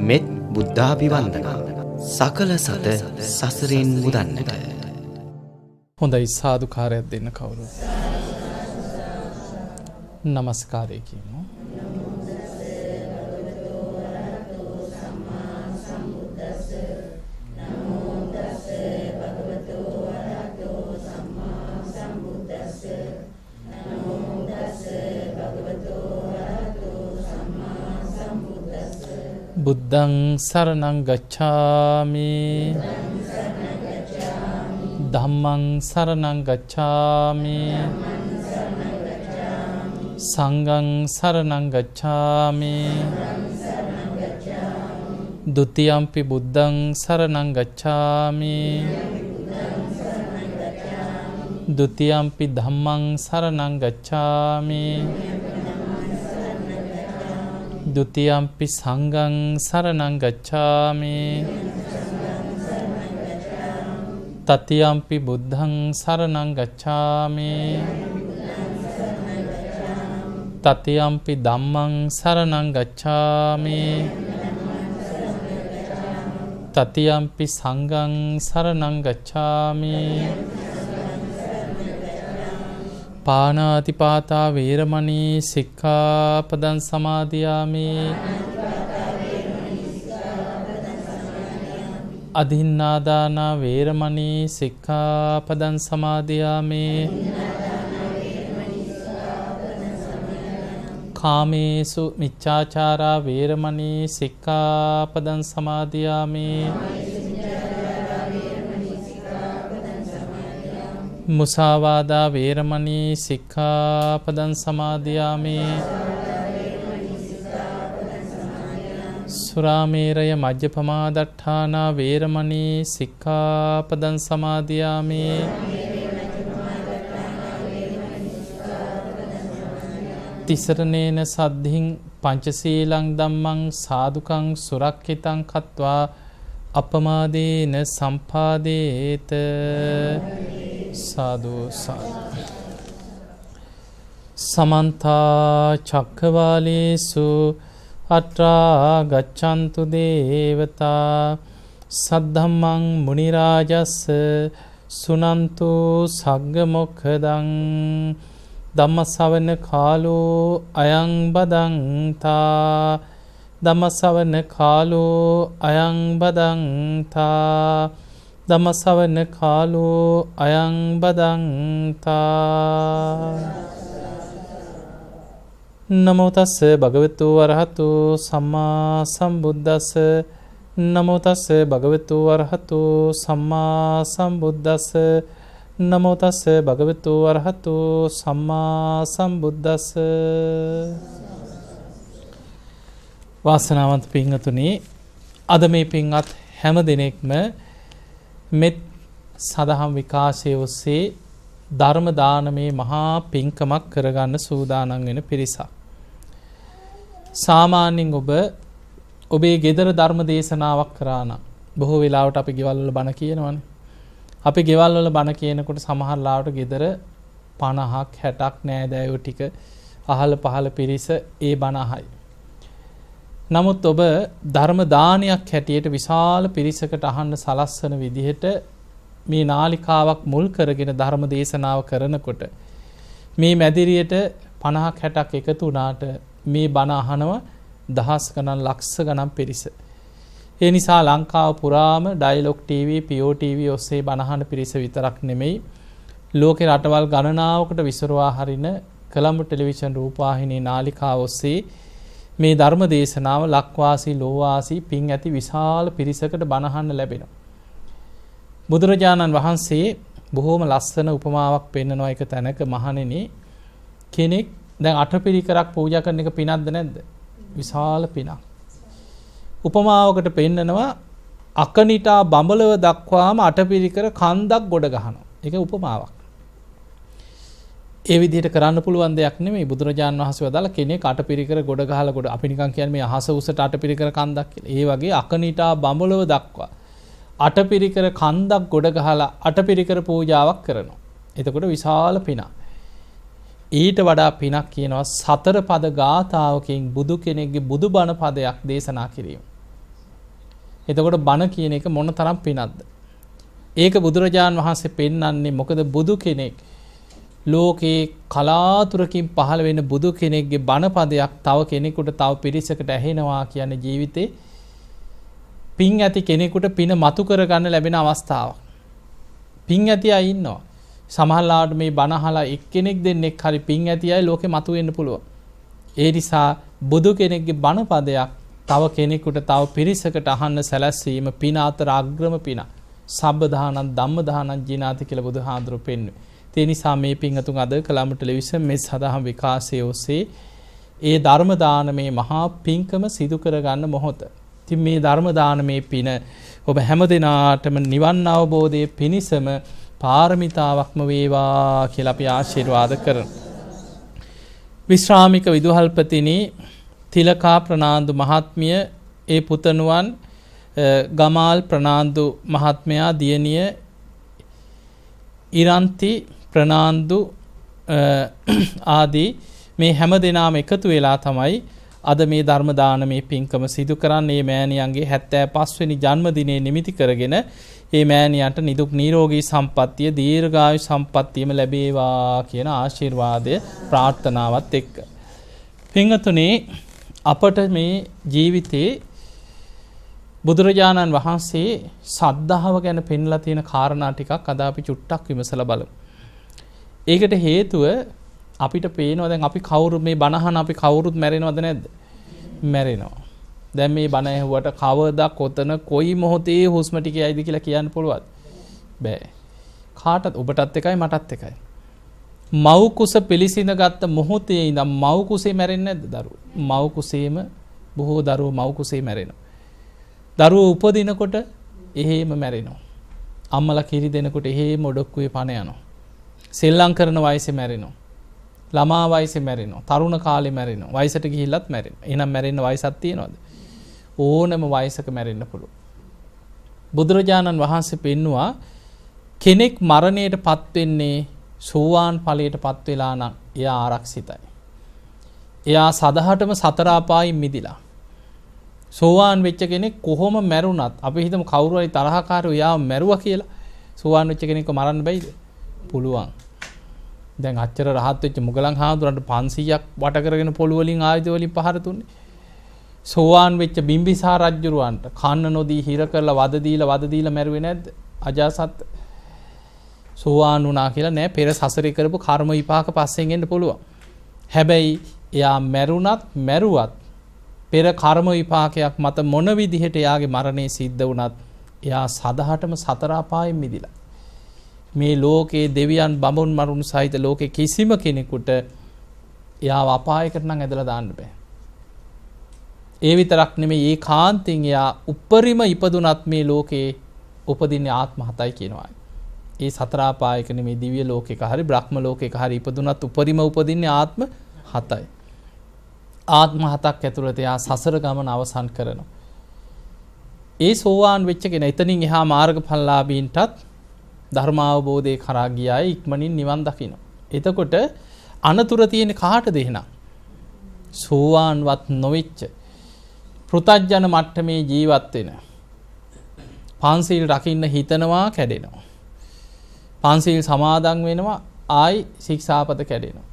මෙත් බුද්ධාභිවන්දනා සකල සත සසරින් මුදන්නට. හොඳයි සාදුකාරයක් දෙන්න කවුරු. නමස්කාරය කියමු. බුද්ධං සරණං ගච්ඡාමි ධම්මං සරණං ගච්ඡාමි සංඝං සරණං ගච්ඡාමි ဒ ුතියම්පි බුද්ධං සරණං ගච්ඡාමි ဒ ුතියම්පි ධම්මං සරණං ගච්ඡාමි ဒ ුතියම්පි සංඝං සරණං ගච්ඡාමි තතියම්පි බුද්ධං සරණං ගච්ඡාමි තතියම්පි ධම්මං සරණං ගච්ඡාමි තතියම්පි සංඝං සරණං ගච්ඡාමි පාණාතිපාතා වේරමණී සික්ඛාපදං සමාදියාමි අදින්නාදාන වේරමණී සික්ඛාපදං සමාදියාමි කාමේසු මිච්ඡාචාරා වේරමණී සික්ඛාපදං සමාදියාමි මුසාවාදා වේරමණී සික්ඛාපදං සමාදියාමි සුරාමේරය මජ්ජපමාදට්ඨානා වේරමණී සික්ඛාපදං සමාදියාමි තිසරණේන සද්ධින් පංචශීලං ධම්මං සාදුකං සුරක්ඛිතං කତ୍වා අපමාදේන සම්පාදේත සාදු සාදු සමන්ත චක්කවාලේසු අත්‍රා ගච්ඡන්තු දේවතා සද්ධම්මං මුනි රාජස් සුනන්තු සග්ග මොක්ඛදං ධම්මසවන කාලෝ අයං බදන්තා ධම්මසවන කාලෝ අයං බදන්තා ධම්මසවන කාලෝ අයං බදන්තා නමෝ තස්ස භගවතු වරහතු සම්මා සම්බුද්දස්ස නමෝ තස්ස භගවතු වරහතු සම්මා සම්බුද්දස්ස නමෝ තස්ස භගවතු වරහතු සම්මා සම්බුද්දස්ස. වාසනාවන්ත පින්වතුනි, අද මේ පින්වත් හැම දිනෙකම මෙත් සදහම් විකාශය ඔස්සේ ධර්ම දානමේ මහා පින්කමක් කරගන්න සූදානම් වෙන පිරිසක්. සාමාන්‍යයෙන් ඔබේ ගෙදර ධර්ම දේශනාවක් කරා නම් බොහෝ වෙලාවට අපි ගෙවල් වල බණ කියනවනේ. අපි ගෙවල් වල බණ කියනකොට සමහර ලාවට ගෙදර 50ක් 60ක් නෑදෑයෝ ටික අහල පහල පිරිස ඒ බණ අහයි. නමුත් ඔබ ධර්ම දානයක් හැටියට විශාල පිරිසකට අහන්න සලස්වන විදිහට මේ නාලිකාවක් මුල් කරගෙන ධර්ම දේශනාව කරනකොට මේ මැදිරියට 50ක් 60ක් එකතු වුණාට මේ බණ අහනව දහස් ගණන් ලක්ෂ ගණන් පිරිස. ඒ නිසා ලංකාව පුරාම ඩයලොග් ටීවී PO ටීවී ඔස්සේ බණ අහන පිරිස විතරක් නෙමෙයි ලෝකේ රටවල් ගණනාවකට විසිරුවා හරින කොළඹ ටෙලිවිෂන් රූපවාහිනී නාලිකාව ඔස්සේ මේ ධර්ම දේශනාව ලක්වාසී ලෝවාසී පින් ඇති විශාල පිරිසකට බණ අහන්න ලැබෙනවා. බුදුරජාණන් වහන්සේ බොහෝම ලස්සන උපමාවක් පෙන්නනවා එක තැනක මහණෙනි කෙනෙක් දැන් අටපිරිකරක් පූජා කරන එක පිනක්ද නැද්ද? විශාල පිනක්. උපමාවකට පෙන්නනවා අකනිටා බඹලව දක්වාම අටපිරිකර කන්දක් ගොඩ ගහනවා. ඒක උපමාවක්. ඒ විදිහට කරන්න පුළුවන් දෙයක් නෙමෙයි. බුදුරජාණන් වහන්සේ වදාළ කෙනෙක් අටපිරිකර ගොඩ ගහලා ගොඩ අපි නිකන් කියන්නේ මේ අහස උසට අටපිරිකර කන්දක් කියලා. ඒ වගේ අකනිටා බඹලව දක්වා අටපිරිකර කන්දක් ගොඩ ගහලා අටපිරිකර පූජාවක් කරනවා. එතකොට විශාල පිනක්. ඊට වඩා පිනක් කියනවා සතර පද ගාථාවකින් බුදු කෙනෙක්ගේ බුදුබණ පදයක් දේශනා කිරීම. එතකොට බණ කියන එක මොන තරම් පිනක්ද? ඒක බුදුරජාන් වහන්සේ පෙන්වන්නේ මොකද බුදු කෙනෙක් ලෝකේ කලාතුරකින් පහළ වෙන බුදු කෙනෙක්ගේ බණ පදයක් තව කෙනෙකුට තව පිරිසකට ඇහෙනවා කියන්නේ ජීවිතේ පින් ඇති කෙනෙකුට පින මතු කරගන්න ලැබෙන අවස්ථාවක්. පින් ඇති අය ඉන්නවා. සමහරවිට මේ බණ අහලා එක්කෙනෙක් දෙන්නෙක් හරි පින් ඇති අය ලෝකෙ මතු වෙන්න පුළුවන්. ඒ නිසා බුදු කෙනෙක්ගේ බණ පදයක් තව කෙනෙකුට තව පිරිසකට අහන්න සැලැස්වීම පින අතර අග්‍රම පින. සබ්බ දානං ධම්ම දානං ජීනාති කියලා බුදුහාඳුරු පෙන්වුවේ. ඒ නිසා මේ පින්වතුන් අද කලම්බ ටෙලිවිෂන් මේ සදාහම් විකාශයේ ඔස්සේ ඒ ධර්ම දානමේ මහා පින්කම සිදු කරගන්න මොහොත. ඉතින් මේ ධර්ම දානමේ පින ඔබ හැම දිනාටම නිවන් අවබෝධයේ පිණිසම පාරමිතාවක්ම වේවා කියලා අපි ආශිර්වාද කරනවා. විශ්‍රාමික විදුහල්පතිනි තිලකා ප්‍රනාන්දු මහත්මිය ඒ පුතණුවන් ගමාල් ප්‍රනාන්දු මහත්මයා දියණිය ඉරන්ති ප්‍රනාන්දු ආදී මේ හැම දෙනාම එකතු වෙලා තමයි අද මේ ධර්ම දානමේ පින්කම සිදු කරන්නේ. මෑණියන්ගේ 75 වෙනි ජන්මදිනයේ නිමිති කරගෙන මේ මෑණියන්ට නිදුක් නිරෝගී සම්පන්නිය දීර්ඝායු සම්පන්නියම ලැබේවා කියන ආශිර්වාදය ප්‍රාර්ථනාවත් එක්ක පින්වතුනි අපට මේ ජීවිතේ බුදුරජාණන් වහන්සේ සද්ධාව ගැන පෙන්ලා තියෙන කාරණා ටිකක් අද අපි චුට්ටක් විමසලා බලමු. ඒකට හේතුව අපිට පේනවා දැන් අපි කවුරු මේ බණහන අපි කවුරුත් මැරෙනවද නැද්ද? මැරෙනවා. දැන් මේ බණ ඇහුවට කවදා කොතන කොයි මොහොතේ හුස්ම ටික යයිද කියලා කියන්න පුළුවන්ද? බෑ. කාටත් ඔබටත් එකයි මටත් එකයි. මව් කුස පිළිසිඳ ගත්ත මොහොතේ ඉඳන් මව් කුසේ මැරෙන්නේ නැද්ද දරුවෝ? මව් කුසේම බොහෝ දරුවෝ මව් කුසේ මැරෙනවා. දරුවෝ උපදිනකොට එහෙම මැරෙනවා. අම්මලා කිරි දෙනකොට එහෙම ඔඩොක්කුවේ පණ යනවා. සෙල්ලම් කරන වයසේ මැරෙනවා. ළමා වයසේ මැරෙනවා. තරුණ කාලේ මැරෙනවා. වයසට ගිහිල්ලත් මැරෙනවා. එහෙනම් මැරෙන්න වයසක් තියනවද? ඕනම වයසක මැරෙන්න පුළුවන්. බුදුරජාණන් වහන්සේ පෙන්නවා කෙනෙක් මරණයටපත් වෙන්නේ සෝවාන් ඵලයටපත් වෙලා නම් එයා ආරක්ෂිතයි. එයා සදහටම සතර අපායින් මිදිලා. සෝවාන් වෙච්ච කෙනෙක් කොහොම මැරුණත් අපි හිතමු කවුරු හරි තරහකාරයෝ යාව මැරුවා කියලා. සෝවාන් වෙච්ච කෙනෙක්ව මරන්න බැයිද? පුළුවන්. දැන් අච්චර රහත් වෙච්ච මුගලන් හාමුදුරන්ට 500ක් වට කරගෙන පොළු වලින් ආයුධ වලින් පහර දුන්නේ. සෝවාන් වෙච්ච බිම්බිසාර රජුරවන්ට කන්න නොදී හිර කරලා වද දීලා මැරුවේ නැද්ද? අජාසත් සෝවාන් වුණා කියලා නෑ. පෙර සසරේ කරපු කර්ම විපාක පස්සෙන් එන්න පුළුවන්. හැබැයි එයා මැරුවත් පෙර කර්ම විපාකයක් මත මොන විදිහට එයාගේ මරණය සිද්ධ වුණත් එයා සදහටම සතර අපායෙන් මිදිලා. මේ ලෝකේ දෙවියන් බඹුන් මරුන් සහිත ලෝකේ කිසිම කෙනෙකුට එයාව අපායකට නම් ඇදලා දාන්න බෑ. ඒ විතරක් නෙමෙයි ඒකාන්තයෙන් එයා උපරිම ඉපදුනත් මේ ලෝකේ උපදින්නේ ආත්ම 7යි කියනවා. ඒ සතර අපායක නෙමෙයි දිව්‍ය ලෝකයක හරි බ්‍රහ්ම ලෝකයක හරි ඉපදුනත් උපරිම උපදින්නේ ආත්ම 7යි. ආත්ම 7ක් ඇතුළත එයා සසර ගමන අවසන් කරනවා. ඒ සෝවාන් වෙච්ච කෙනා එතනින් එහා මාර්ගඵලලාභීන්ටත් ධර්මාවබෝධය කරා ගියාය ඉක්මනින් නිවන් දකින්න. එතකොට අනතුර තියෙන කාටද එහෙනම්? සෝවාන්වත් නොවෙච්ච පෘථග්ජන මට්ටමේ ජීවත් වෙන පංසීල් රකින්න හිතනවා කැඩෙනවා. පංසීල් සමාදන් වෙනවා ආයි ශික්ෂාපද කැඩෙනවා.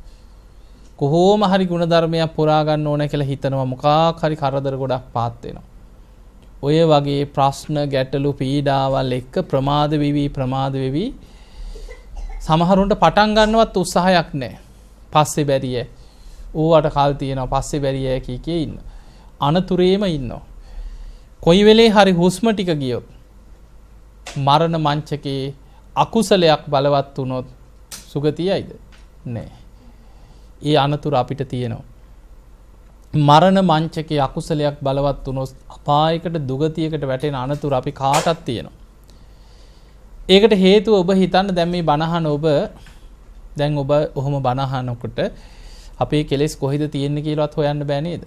කොහොම හරි ගුණධර්මයක් පුරා ගන්න ඕන කියලා හිතනවා මොකක් හරි කරදර ගොඩක් පාත් වෙනවා. ඔය වගේ ප්‍රශ්න ගැටලු පීඩාවල් එක්ක ප්‍රමාද වෙවි සමහරුන්ට පටන් ගන්නවත් උත්සාහයක් නැහැ. පස්සේ බැරිය. ඌවට කල් තියෙනවා පස්සේ බැරිය කී ඉන්න. අනතුරේම ඉන්නවා. කොයි වෙලේ හරි හුස්ම ටික ගියොත් මරණ මංචකේ අකුසලයක් බලවත් වුණොත් සුගතියයිද? නැහැ. ඒ අනතුර අපිට තියෙනවා. මරණ මංචකේ අකුසලයක් බලවත් වුණොත් අපායකට දුගතියකට වැටෙන අනතුර අපි කාටත් තියෙනවා. ඒකට හේතුව ඔබ හිතන්න දැන් මේ බණහන ඔබ ඔහොම බණහනකොට අපේ කෙලෙස් කොහෙද තියෙන්නේ කියලාත් හොයන්න බෑ නේද?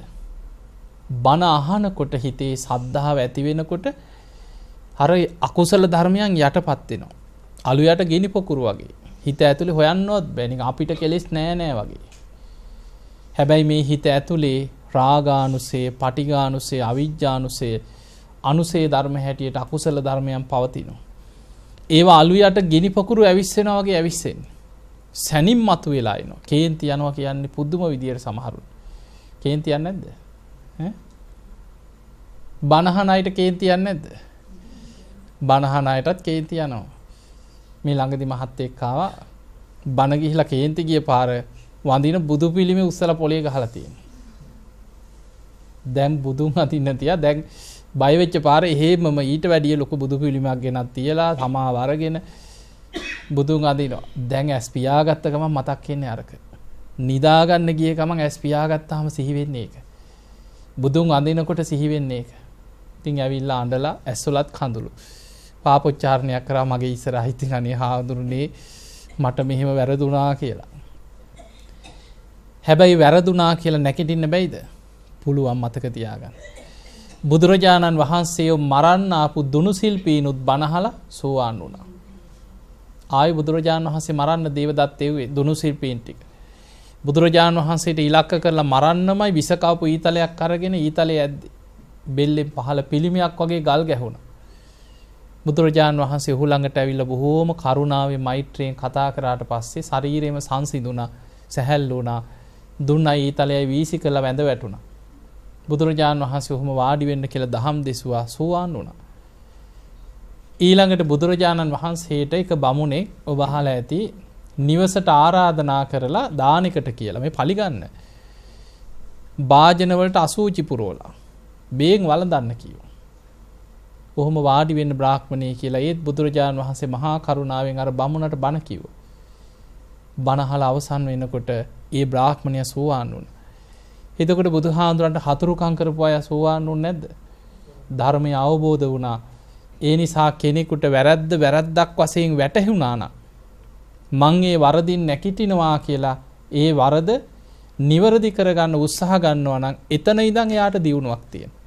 බණ අහනකොට හිතේ සද්ධාව ඇති වෙනකොට අර අකුසල ධර්මයන් යටපත් වෙනවා. අලු යට ගිනි පොකුරු වගේ. හිත ඇතුලේ හොයන්නවත් බෑ. නිකන් අපිට කෙලෙස් නෑ වගේ. හැබැයි මේ හිත ඇතුලේ රාගානුසය, පටිඝානුසය, අවිජ්ජානුසය අනුසේ ධර්ම හැටියට අකුසල ධර්මයන් පවතිනවා. ඒවා අලුයට ගිනි පොකුරු ඇවිස්සෙනවා වගේ ඇවිස්සෙන්නේ. සැනින් මතු වෙලා එනවා. කේන්ති යනවා කියන්නේ පුදුම විදියට සමහරුන්. කේන්ති යන්නේ නැද්ද? ඈ? බනහන අයට කේන්ති යන්නේ නැද්ද? බනහන අයටත් කේන්ති යනවා. මේ ළඟදි මහත්තයෙක් ආවා බන ගිහිලා කේන්ති ගිය පාර වඳින බුදු පිළිමේ උස්සලා පොලේ ගහලා තියෙනවා. දැන් බුදුන් අදින්න තියා දැන් බය වෙච්ච පාරේ එහෙමම ඊට වැඩිය ලොකු බුදු පිළිමයක් ගෙනත් තියලා සමාව අරගෙන බුදුන් අදිනවා. දැන් ඇස් පියාගත්ත ගමන් මතක් වෙන්නේ අරක. නිදා ගන්න ගිය ගමන් ඇස් පියාගත්තාම සිහි වෙන්නේ ඒක. බුදුන් අදිනකොට සිහි වෙන්නේ ඒක. ඉතින් ඇවිල්ලා අඬලා ඇස්වලත් කඳුළු. පාපොච්චාරණයක් කරා මගේ ඉස්සරහ ඉතින් අනේ හාඳුරුනේ මට මෙහෙම වැරදුනා කියලා. හැබැයි වැරදුනා කියලා නැගිටින්න බැයිද? පුළුවන් මතක තියාගන්න. බුදුරජාණන් වහන්සේ මරන්න ආපු දුනු ශිල්පීනුත් බණහලා සෝවාන් වුණා. ආයි බුදුරජාණන් වහන්සේ මරන්න දේවදත්ත එව්වේ දුනු ශිල්පීන් ටික. බුදුරජාණන් වහන්සේට ඉලක්ක කරලා මරන්නමයි විස කවපු ඊතලයක් අරගෙන ඊතලයේ ඇද්දි බෙල්ලෙන් පහළ පිළිමයක් වගේ ගල් ගැහුණා. බුදුරජාණන් වහන්සේ ඔහු ළඟට ඇවිල්ලා බොහෝම කරුණාවෙන් මෛත්‍රියෙන් කතා කරාට පස්සේ ශරීරෙම සංසිඳුණා, සැහැල්ලු වුණා. දුන්නයි ඊතලයේ වීසි කළ වැඳ වැටුණා. බුදුරජාණන් වහන්සේ ඔහොම වාඩි වෙන්න කියලා දහම් දෙසුවා, සෝවාන් වුණා. ඊළඟට බුදුරජාණන් වහන්සේට එක බමුණෙක් ඔබ අහලා ඇති නිවසට ආරාධනා කරලා දානෙකට කියලා මේ පලිගන්න. භාජන වලට අසූචි පුරවලා බේන් වළඳන්න කිව්වා. කොහොම වාඩි වෙන්න බ්‍රාහ්මණේ කියලා ඒත් බුදුරජාණන් වහන්සේ මහා කරුණාවෙන් අර බමුණට බණ කිව්වා. බණ අහලා අවසන් වෙනකොට ඒ බ්‍රාහ්මණයා සෝවාන් වුණා. එතකොට බුදුහාඳුරන්ට හතුරුකම් කරපු අය සෝවාන් වුනේ නැද්ද? ධර්මය අවබෝධ වුණා. ඒ නිසා කෙනෙකුට වැරද්දක් වශයෙන් වැටහුණා නම් මං ඒ වරදින් නැගිටිනවා කියලා ඒ වරද නිවැරදි කරගන්න උත්සාහ ගන්නවා නම් එතන ඉඳන් එයාට දියුණුවක් තියෙනවා.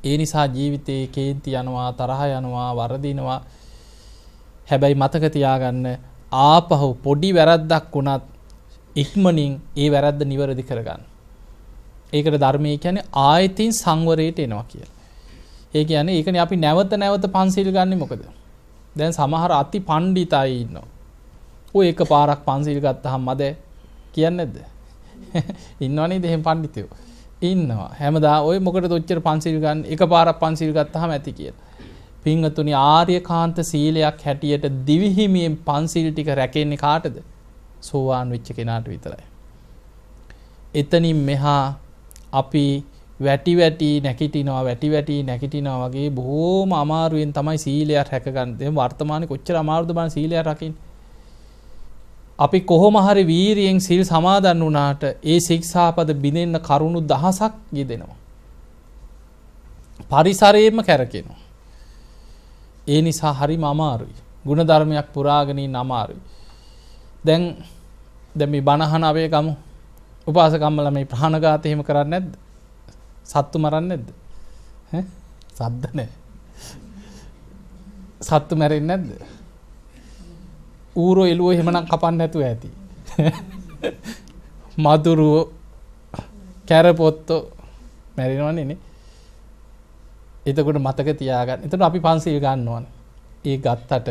ඒ නිසා ජීවිතේ කේන්ති යනවා, තරහ යනවා, වරදිනවා. හැබැයි මතක තියාගන්න ආපහු පොඩි වැරද්දක් වුණත් ඉක්මනින් ඒ වැරද්ද නිවැරදි කරගන්න. ඒකට ධර්මයේ කියන්නේ ආයතින් සංවරයට එනවා කියලා. ඒ කියන්නේ ඒකනේ අපි නැවත පන්සිල් ගන්නෙ මොකද? දැන් සමහර අති පණ්ඩිතයි ඉන්නවා. ඔය එක පාරක් පන්සිල් ගත්තාම මද කියන්නේ නැද්ද? ඉන්නව නේද එහෙම පණ්ඩිතයෝ? ඉන්නවා. හැමදා ඔය මොකටද ඔච්චර පන්සිල් ගන්න? එක පාරක් පන්සිල් ගත්තාම ඇති කියලා. පින්වතුනි ආර්යකාන්ත සීලයක් හැටියට දිවිහිමියෙන් පන්සිල් ටික රැකෙන්නේ කාටද? සෝවාන් වෙච්ච කෙනාට විතරයි. එතනින් මෙහා අපි වැටි නැගිටිනවා වගේ බොහෝම අමාරුවෙන් තමයි සීලයක් රැකගන්නේ. දැන් වර්තමානයේ කොච්චර අමාරුද බලන්න සීලයක් රකින්න. අපි කොහොම හරි වීරියෙන් සීල් සමාදන් වුණාට ඒ ශික්ෂාපද බිඳෙන්න කරුණු දහසක් යෙදෙනවා. පරිසරයෙන්ම කැරකෙනවා. ඒ නිසා හරිම අමාරුයි. ගුණධර්මයක් පුරාගෙන ඉන්න අමාරුයි. දැන් මේ බණහන අපේ ගමු. උපාසකම්මලා මේ ප්‍රාණඝාත එහෙම කරන්නේ නැද්ද? සත්තු මරන්නේ නැද්ද? ඈ? සද්ද නැහැ. සත්තු මැරෙන්නේ නැද්ද? ඌරෝ එළුවෝ එහෙමනම් කපන්න නැතුව ඇති. මදුරුවෝ කැරපොත්තෝ මැරෙනවනේ නේ. එතකොට මතක තියාගන්න. එතකොට අපි පන්සිල් ගන්න ඕනේ. ඒ ගත්තට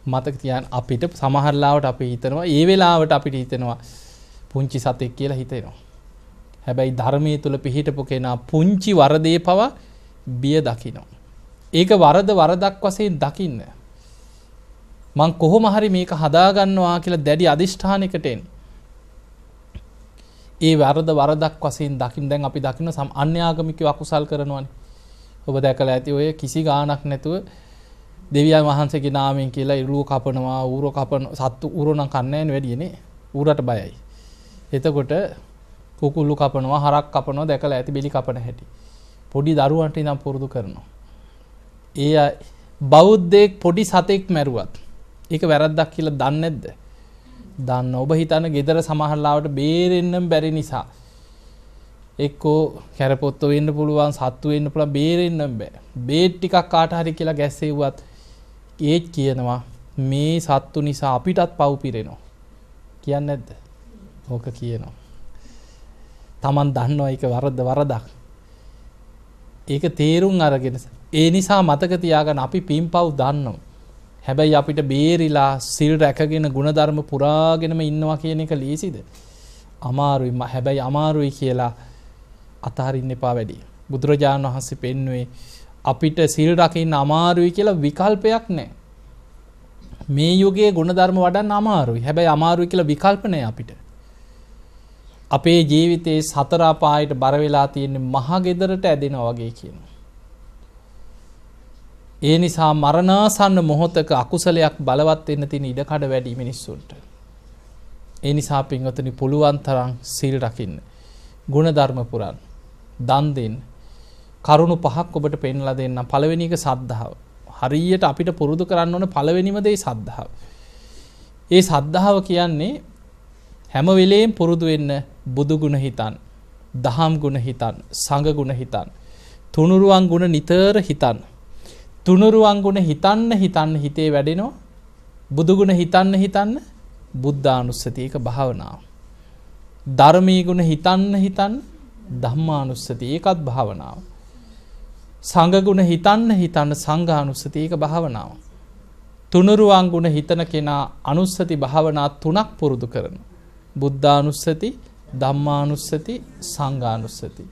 මතක තියාගන්න අපිට සමහර ලාවට අපි හිතනවා ඒ වෙලාවට අපිට හිතෙනවා පුංචි සතෙක් කියලා හිතෙනවා. හැබැයි ධර්මයේ තුල පිහිටපු කෙනා පුංචි වරදේ පවා බිය දකිනවා. ඒක වරදක් වශයෙන් දකින්න. මං කොහොම හරි මේක හදා ගන්නවා කියලා දැඩි අදිෂ්ඨානයකට එන්න. ඒ වරදක් වශයෙන් දකින්න දැන් අපි දකින්න අන්‍යාගමිකව අකුසල් කරනවානේ. ඔබ දැකලා ඇති ඔය කිසි ගාණක් නැතුව දෙවියන් වහන්සේගේ නාමයෙන් කියලා ඉරුව කපනවා, ඌරෝ කපන සත්තු ඌරෝ නම් කන්නේ නැහැ වැඩියනේ. ඌරට බයයි. එතකොට කුකුළු කපනවා, හරක් කපනවා දැකලා ඇති බෙලි කපන හැටි. පොඩි දරුවන්ට ඉඳන් පුරුදු කරනවා. ඒ බෞද්ධයෙක් පොඩි සතෙක් මැරුවත් ඒක වැරද්දක් කියලා දන්නේ නැද්ද? දන්න. ඔබ හිතන ගෙදර සමහර ලාවට බේරෙන්නම් බැරි නිසා එක්කෝ කැරපොත්තෝ වෙන්න පුළුවන්, සත්තු වෙන්න පුළුවන්, බේරෙන්නම් බෑ. බේත් ටිකක් කාට හරි කියලා ගැස්සෙව්වත් ඒත් කියනවා මේ සත්තු නිසා අපිටත් පව් පිරෙනවා. කියන්නේ නැද්ද? ඕක කියනවා. Taman දන්නවා ඒක වරදක්. ඒක තේරුම් අරගෙන ඒ නිසා මතක තියාගන්න අපි පින්පව් දන්නවා. හැබැයි අපිට බේරිලා සිල් රැකගෙන ගුණධර්ම පුරාගෙනම ඉන්නවා කියන එක ලීසිද? අමාරුයි. හැබැයි අමාරුයි කියලා අතහරින්න එපා වැඩි. බුදුරජාණන් වහන්සේ පෙන්වුවේ අපිට සිල් රකින්න අමාරුයි කියලා විකල්පයක් නැහැ. මේ යුගයේ ගුණධර්ම වඩන්න අමාරුයි. හැබැයි අමාරුයි කියලා විකල්ප නැහැ අපිට. අපේ ජීවිතේ සතර අපායට බර වෙලා තියෙන මහ ගෙදරට ඇදෙනවා වගේ කියනවා. ඒ නිසා මරණාසන්න මොහොතක අකුසලයක් බලවත් වෙන්න තියෙන ඉඩකඩ වැඩි මිනිස්සුන්ට. ඒ නිසා පින්වතුනි පුළුවන් තරම් සීල් රකින්න. ගුණධර්ම පුරන්න. දන් දෙන්න. කරුණු පහක් ඔබට පෙන්ලා දෙන්න. පළවෙනි එක සද්ධාව. හරියට අපිට පුරුදු කරන්න ඕන පළවෙනිම දේ සද්ධාව. ඒ සද්ධාව කියන්නේ හැම වෙලේම පුරුදු වෙන්න බුදු ගුණ හිතන්න, දහම් ගුණ හිතන්න, සංඝ ගුණ හිතන්න, තුනුරුවන් ගුණ නිතර හිතන්න. තුනුරුවන් ගුණ හිතන්න හිතේ වැඩෙනවා. බුදු ගුණ හිතන්න බුද්ධානුස්සතිය ඒක භාවනාව. ධර්මී ගුණ හිතන්න ධම්මානුස්සතිය ඒකත් භාවනාව. සංඝ ගුණ හිතන්න සංඝානුස්සතිය ඒක භාවනාව. තුනුරුවන් ගුණ හිතන කෙනා අනුස්සති භාවනා 3ක් පුරුදු කරනවා. බුද්ධානුස්සති, ධම්මානුස්සති, සංඝානුස්සති.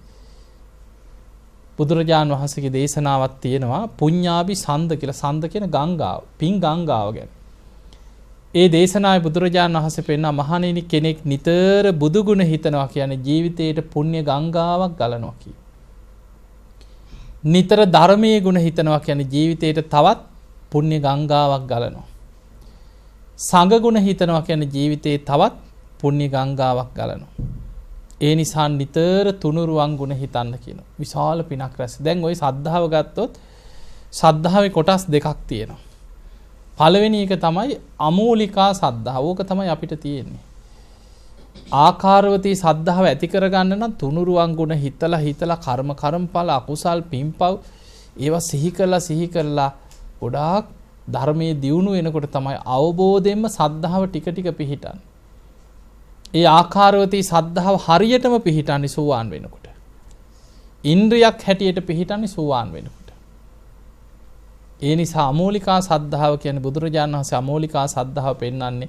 බුදුරජාණන් වහන්සේගේ දේශනාවක් තියෙනවා පුඤ්ඤාභි සන්ද කියලා. සන්ද කියන ගංගාව, පින් ගංගාව ගැන. ඒ දේශනාවේ බුදුරජාණන් වහන්සේ පෙන්නා මහණෙනි කෙනෙක් නිතර බුදු ගුණ හිතනවා කියන්නේ ජීවිතේට පුණ්‍ය ගංගාවක් ගලනවා කියන. නිතර ධර්මයේ ගුණ හිතනවා කියන්නේ ජීවිතේට තවත් පුණ්‍ය ගංගාවක් ගලනවා. සංඝ ගුණ හිතනවා කියන්නේ ජීවිතේ තවත් පුණ්‍ය ගංගාවක් ගලනවා. ඒ නිසා නිතර තුනුරුවන් ගුණ හිතන්න කියනවා. විශාල පිනක් රැස්. දැන් ওই සද්ධාව ගත්තොත් සද්ධාවේ කොටස් දෙකක් තියෙනවා. පළවෙනි එක තමයි අමූලිකා සද්ධාව. ඕක තමයි අපිට තියෙන්නේ. ආකාරවතී සද්ධාව ඇති කරගන්න නම් තුනුරුවන් ගුණ හිතලා කර්මඵල අකුසල් පින්පව් ඒවා සිහි කරලා ගොඩාක් ධර්මයේ දියුණු වෙනකොට තමයි අවබෝධයෙන්ම සද්ධාව ටික ටික පිහිටන්නේ. ඒ ආකාරවතී සද්ධාව හරියටම පිහිටන්නේ සෝවාන් වෙනකොට. ඉන්ද්‍රියක් හැටියට පිහිටන්නේ සෝවාන් වෙනකොට. ඒ නිසා අමෝලිකා සද්ධාව කියන්නේ බුදුරජාණන් වහන්සේ අමෝලිකා සද්ධාව පෙන්වන්නේ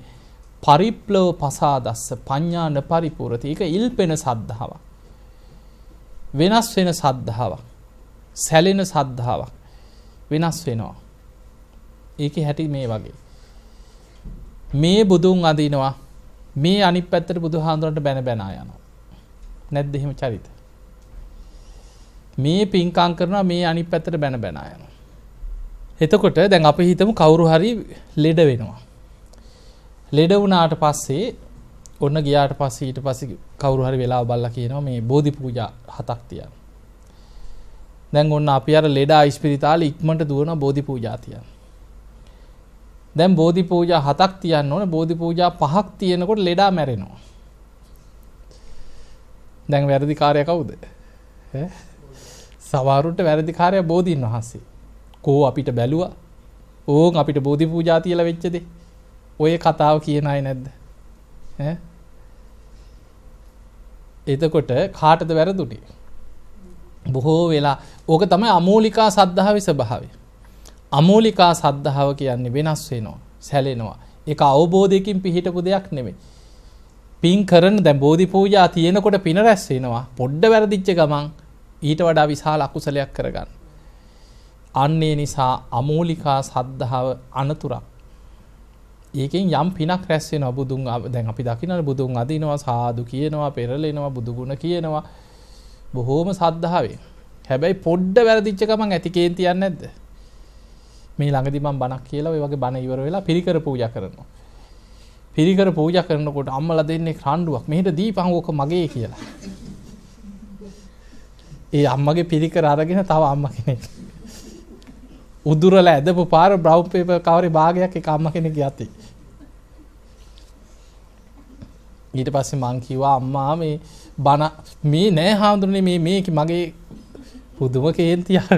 පරිප්ලව පසාදස්ස පඤ්ඤාන පරිපූර්ණති. ඒක ඉල්පෙන සද්ධාවක්. වෙනස් වෙන සද්ධාවක්. සැලෙන සද්ධාවක්. වෙනස් වෙනවා. ඒකේ හැටි මේ වගේ. මේ බුදුන් අදිනවා. මේ අනිත් පැත්තට බුදුහාඳුනට බැන යනවා. නැද්ද එහෙම චරිත? මේ පින්කම් කරනවා මේ අනිත් පැත්තට බැන යනවා. එතකොට දැන් අපි හිතමු කවුරු හරි ලෙඩ වෙනවා. ලෙඩ වුණාට පස්සේ ඔන්න ගියාට පස්සේ ඊට පස්සේ කවුරු හරි වෙලාව බලලා කියනවා මේ බෝධි පූජා 7ක් තියන්න. දැන් ඔන්න අපි අර ලෙඩ ආයිස්පිරිතාලේ ඉක්මනට දුවනවා බෝධි පූජා තියන්න. දැන් බෝධි පූජා 7ක් තියන්න ඕනේ. බෝධි පූජා 5ක් තියෙනකොට ලෙඩා මැරෙනවා. දැන් වැරදිකාරයා කවුද? සමහරුන්ට වැරදිකාරයා බෝධීන් වහන්සේ. කෝ අපිට බැලුවා. ඕන් අපිට බෝධි පූජා තියලා වෙච්ච දේ. ඔය කතාව කියන අය නැද්ද? එතකොට කාටද වැරදුනේ? බොහෝ වෙලා ඕක තමයි අමෝලිකා සද්ධාවේ ස්වභාවය. අමෝලිකා සද්ධාව කියන්නේ වෙනස් වෙනවා, සැලෙනවා. ඒක අවබෝධයකින් පිහිටපු දෙයක් නෙමෙයි. පින් කරන දැන් බෝධි පූජා තියෙනකොට පින රැස් වෙනවා. පොඩ්ඩ වැරදිච්ච ගමන් ඊට වඩා විශාල අකුසලයක් කරගන්න. අන්නේ නිසා අමෝලිකා සද්ධාව අනතුරක්. ඒකෙන් යම් පිනක් රැස් වෙනවා. බුදුන් දැන් අපි දකිනවා බුදුන් අදිනවා, සාදු කියනවා, පෙරලෙනවා, බුදු ගුණ කියනවා. බොහෝම සද්ධාවේ. හැබැයි පොඩ්ඩ වැරදිච්ච ගමන් ඇති කේන්තියක් නැද්ද? මේ ළඟදී මම බණක් කියලා ඔය වගේ බණ ඉවර වෙලා පිරිකර පූජා කරනවා. පිරිකර පූජා කරනකොට අම්මලා දෙන්නේ රණ්ඩුවක්. මෙහෙට දීපන් ඕක මගේ කියලා. ඒ අම්මගේ පිරිකර අරගෙන තව අම්ම කෙනෙක් උදුරලා ඇදපු පාර බ්‍රවුන් පේපර් කවරේ භාගයක් එක අම්ම කෙනෙක්ගේ අතේ. ඊට පස්සේ මං කිව්වා අම්මා මේ බණ මේ නෑ හාමුදුරනේ මේ මගේ පුදුම කේන්තියක්.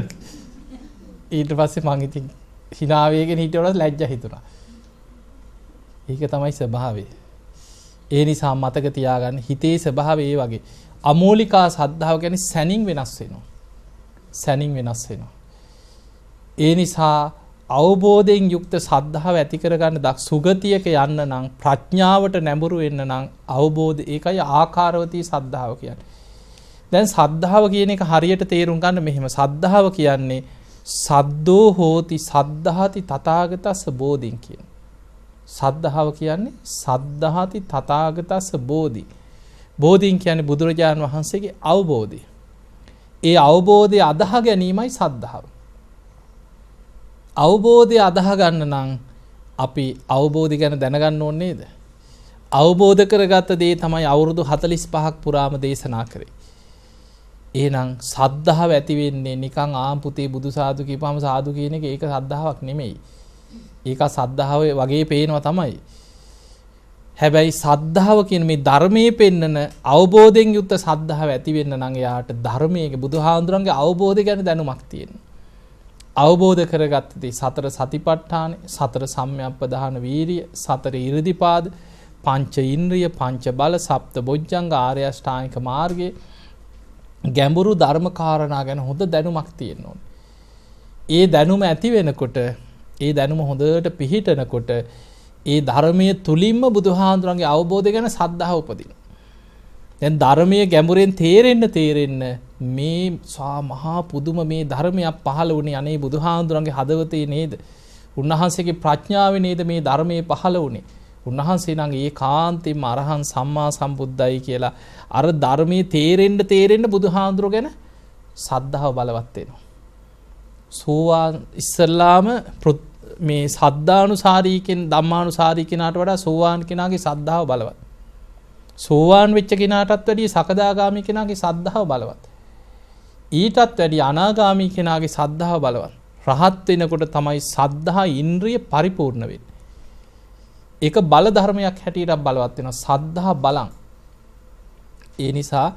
ඊට පස්සේ මං ඉතින් hina වේගෙන හිටියොත් ලැජ්ජා හිතුණා. ඒක තමයි ස්වභාවය. ඒ නිසා මතක තියාගන්න හිතේ ස්වභාවය ඒ වගේ. අමෝලිකා සද්ධාව කියන්නේ සැනින් වෙනස් වෙනවා. සැනින් වෙනස් වෙනවා. ඒ නිසා අවබෝධයෙන් යුක්ත සද්ධාව ඇති කරගන්න සුගතියක යන්න නම් ප්‍රඥාවට නැඹුරු වෙන්න නම් අවබෝධ ඒකයි ආකාරවතී සද්ධාව කියන්නේ. දැන් සද්ධාව කියන එක හරියට තේරුම් ගන්න මෙහෙම. සද්ධාව කියන්නේ සද්දෝ හෝති සද්ධාති තථාගතස්ස බෝධින් කියන. සද්ධාව කියන්නේ සද්ධාති තථාගතස්ස බෝධි. බෝධින් කියන්නේ බුදුරජාණන් වහන්සේගේ අවබෝධය. ඒ අවබෝධය අදහ ගැනීමයි සද්ධාව. අවබෝධය අදහ ගන්න නම් අපි අවබෝධය ගැන දැනගන්න ඕනේ නේද? අවබෝධ කරගත්ත දේ තමයි අවුරුදු 45ක් පුරාම දේශනා කරේ. එහෙනම් සද්ධාව ඇති වෙන්නේ නිකන් ආම්පුතේ බුදු සාදු කියපුවාම සාදු කියන එක ඒක සද්ධාාවක් නෙමෙයි. ඒක සද්ධාව වගේ පේනවා තමයි. හැබැයි සද්ධාව කියන මේ ධර්මයේ පෙන්නන අවබෝධයෙන් යුක්ත සද්ධාව ඇති වෙන්න නම් එයාට ධර්මයේ බුදුහාඳුරන්ගේ අවබෝධය ගැන දැනුමක් තියෙනවා. අවබෝධ කරගත්තදී සතර සතිපට්ඨාන, සතර සම්‍යක්ප්‍රදාන වීරිය, සතර ඉරිදිපාද, පංච ඉන්ද්‍රිය, පංච බල, සප්ත බොජ්ජංග, ආර්ය අෂ්ටාංගික මාර්ගයේ ගැඹුරු ධර්ම කාරණා ගැන හොඳ දැනුමක් තියෙන්න ඕනේ. ඒ දැනුම ඇති වෙනකොට, ඒ දැනුම හොඳට පිහිටනකොට ඒ ධර්මයේ තුලින්ම බුදුහාඳුරන්ගේ අවබෝධය ගැන සද්ධාව උපදිනවා. දැන් ධර්මයේ ගැඹුරෙන් තේරෙන්න මේ මහා පුදුම මේ ධර්මයක් පහළ වුණේ අනේ බුදුහාඳුරන්ගේ හදවතේ නේද? උන්වහන්සේගේ ප්‍රඥාවේ නේද මේ ධර්මයේ පහළ වුණේ? උන්වහන්සේ නම් ඒකාන්තයෙන්ම අරහන් සම්මා සම්බුද්දයි කියලා අර ධර්මයේ තේරෙන්න බුදුහාඳුර ගැන සද්ධාව බලවත් වෙනවා. සෝවාන් ඉස්සල්ලාම මේ සද්ධානුසාරී කියන ධම්මානුසාරී කෙනාට වඩා සෝවාන් කෙනාගේ සද්ධාව බලවත්. සෝවාන් වෙච්ච කෙනාටත් වැඩිය සකදාගාමී කෙනාගේ සද්ධාව බලවත්. ඊටත් වැඩිය අනාගාමී කෙනාගේ සද්ධාව බලවත්. රහත් වෙනකොට තමයි සද්ධා ඉන්ද්‍රිය පරිපූර්ණ වෙන්නේ. ඒක බල ධර්මයක් හැටියට බලවත් වෙනවා. සද්ධා බලං. ඒ නිසා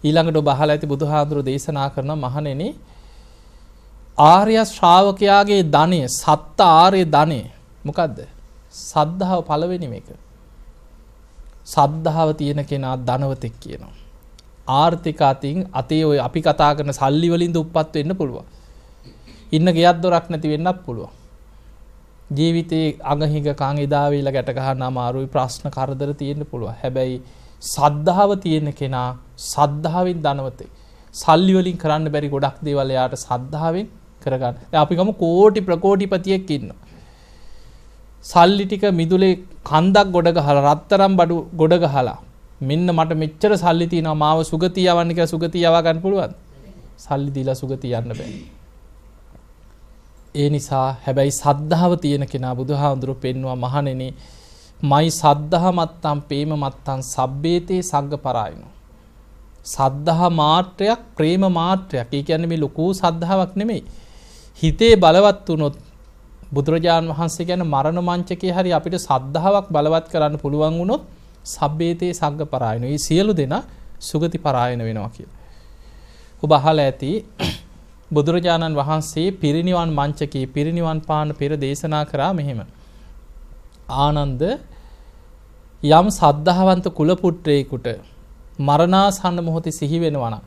ඊළඟට ඔබ අහලා ඇති බුදුහාඳුර දේශනා කරන මහණෙනි ආර්ය ශ්‍රාවකයාගේ ධනය, සත්ත ආර්ය ධනය මොකද්ද? සද්ධාව පළවෙනි මේක. සද්ධාව තියෙන කෙනා ධනවතෙක් කියනවා. ආර්ථික අතින් අතේ ඔය අපි කතා කරන සල්ලි වලින්ද උප්පත් වෙන්න පුළුවන්. ඉන්න ගෙයක් දොරක් නැති වෙන්නත් පුළුවන්. ජීවිතේ අගහිඟ කන් එදා වේලා ගැට ගන්න අමාරුයි, ප්‍රශ්න කරදර තියෙන්න පුළුවන්. හැබැයි සද්ධාව තියෙන කෙනා සද්ධාවෙන් ධනවතෙක්. සල්ලි වලින් කරන්න බැරි ගොඩක් දේවල් එයාට සද්ධාවෙන් කරගන්න. දැන් අපි ගමු කෝටි ප්‍රකෝටිපතියෙක් ඉන්නවා. සල්ලි ටික මිදුලේ කන්දක් ගොඩ ගහලා රත්තරන් බඩු ගොඩ ගහලා මෙන්න මට මෙච්චර සල්ලි තියෙනවා මාව සුගතිය යවන්න කියලා සුගතිය යවා ගන්න පුළුවන්. සල්ලි දීලා සුගතිය යන්න බෑ. ඒ නිසා හැබැයි සද්ධාව තියෙන කෙනා බුදුහාඳුරු පෙන්නවා මහණෙනි මයි සද්ධා මත්තම් ප්‍රේම මත්තම් සබ්බේතේ සග්ග පරායනෝ. සද්ධා මාත්‍රයක් ප්‍රේම මාත්‍රයක්. ඒ කියන්නේ මේ ලොකු සද්ධාාවක් නෙමෙයි. හිතේ බලවත් වුණොත් බුදුරජාණන් වහන්සේ කියන මරණ මංචකේ හරි අපිට සද්ධාාවක් බලවත් කරන්න පුළුවන් වුණොත් සබ්බේතේ සග්ග පරායනෝ. මේ සියලු දෙනා සුගති පරායන වෙනවා කියලා. ඔබ අහලා ඇති බුදුරජාණන් වහන්සේ පිරිනිවන් මංචකේ පිරිනිවන් පාන පෙර දේශනා කරා මෙහෙම. ආනන්ද යම් සද්ධාවන්ත කුල පුත්‍රයෙකුට මරණාසන්න මොහොතේ සිහි වෙනවා නම්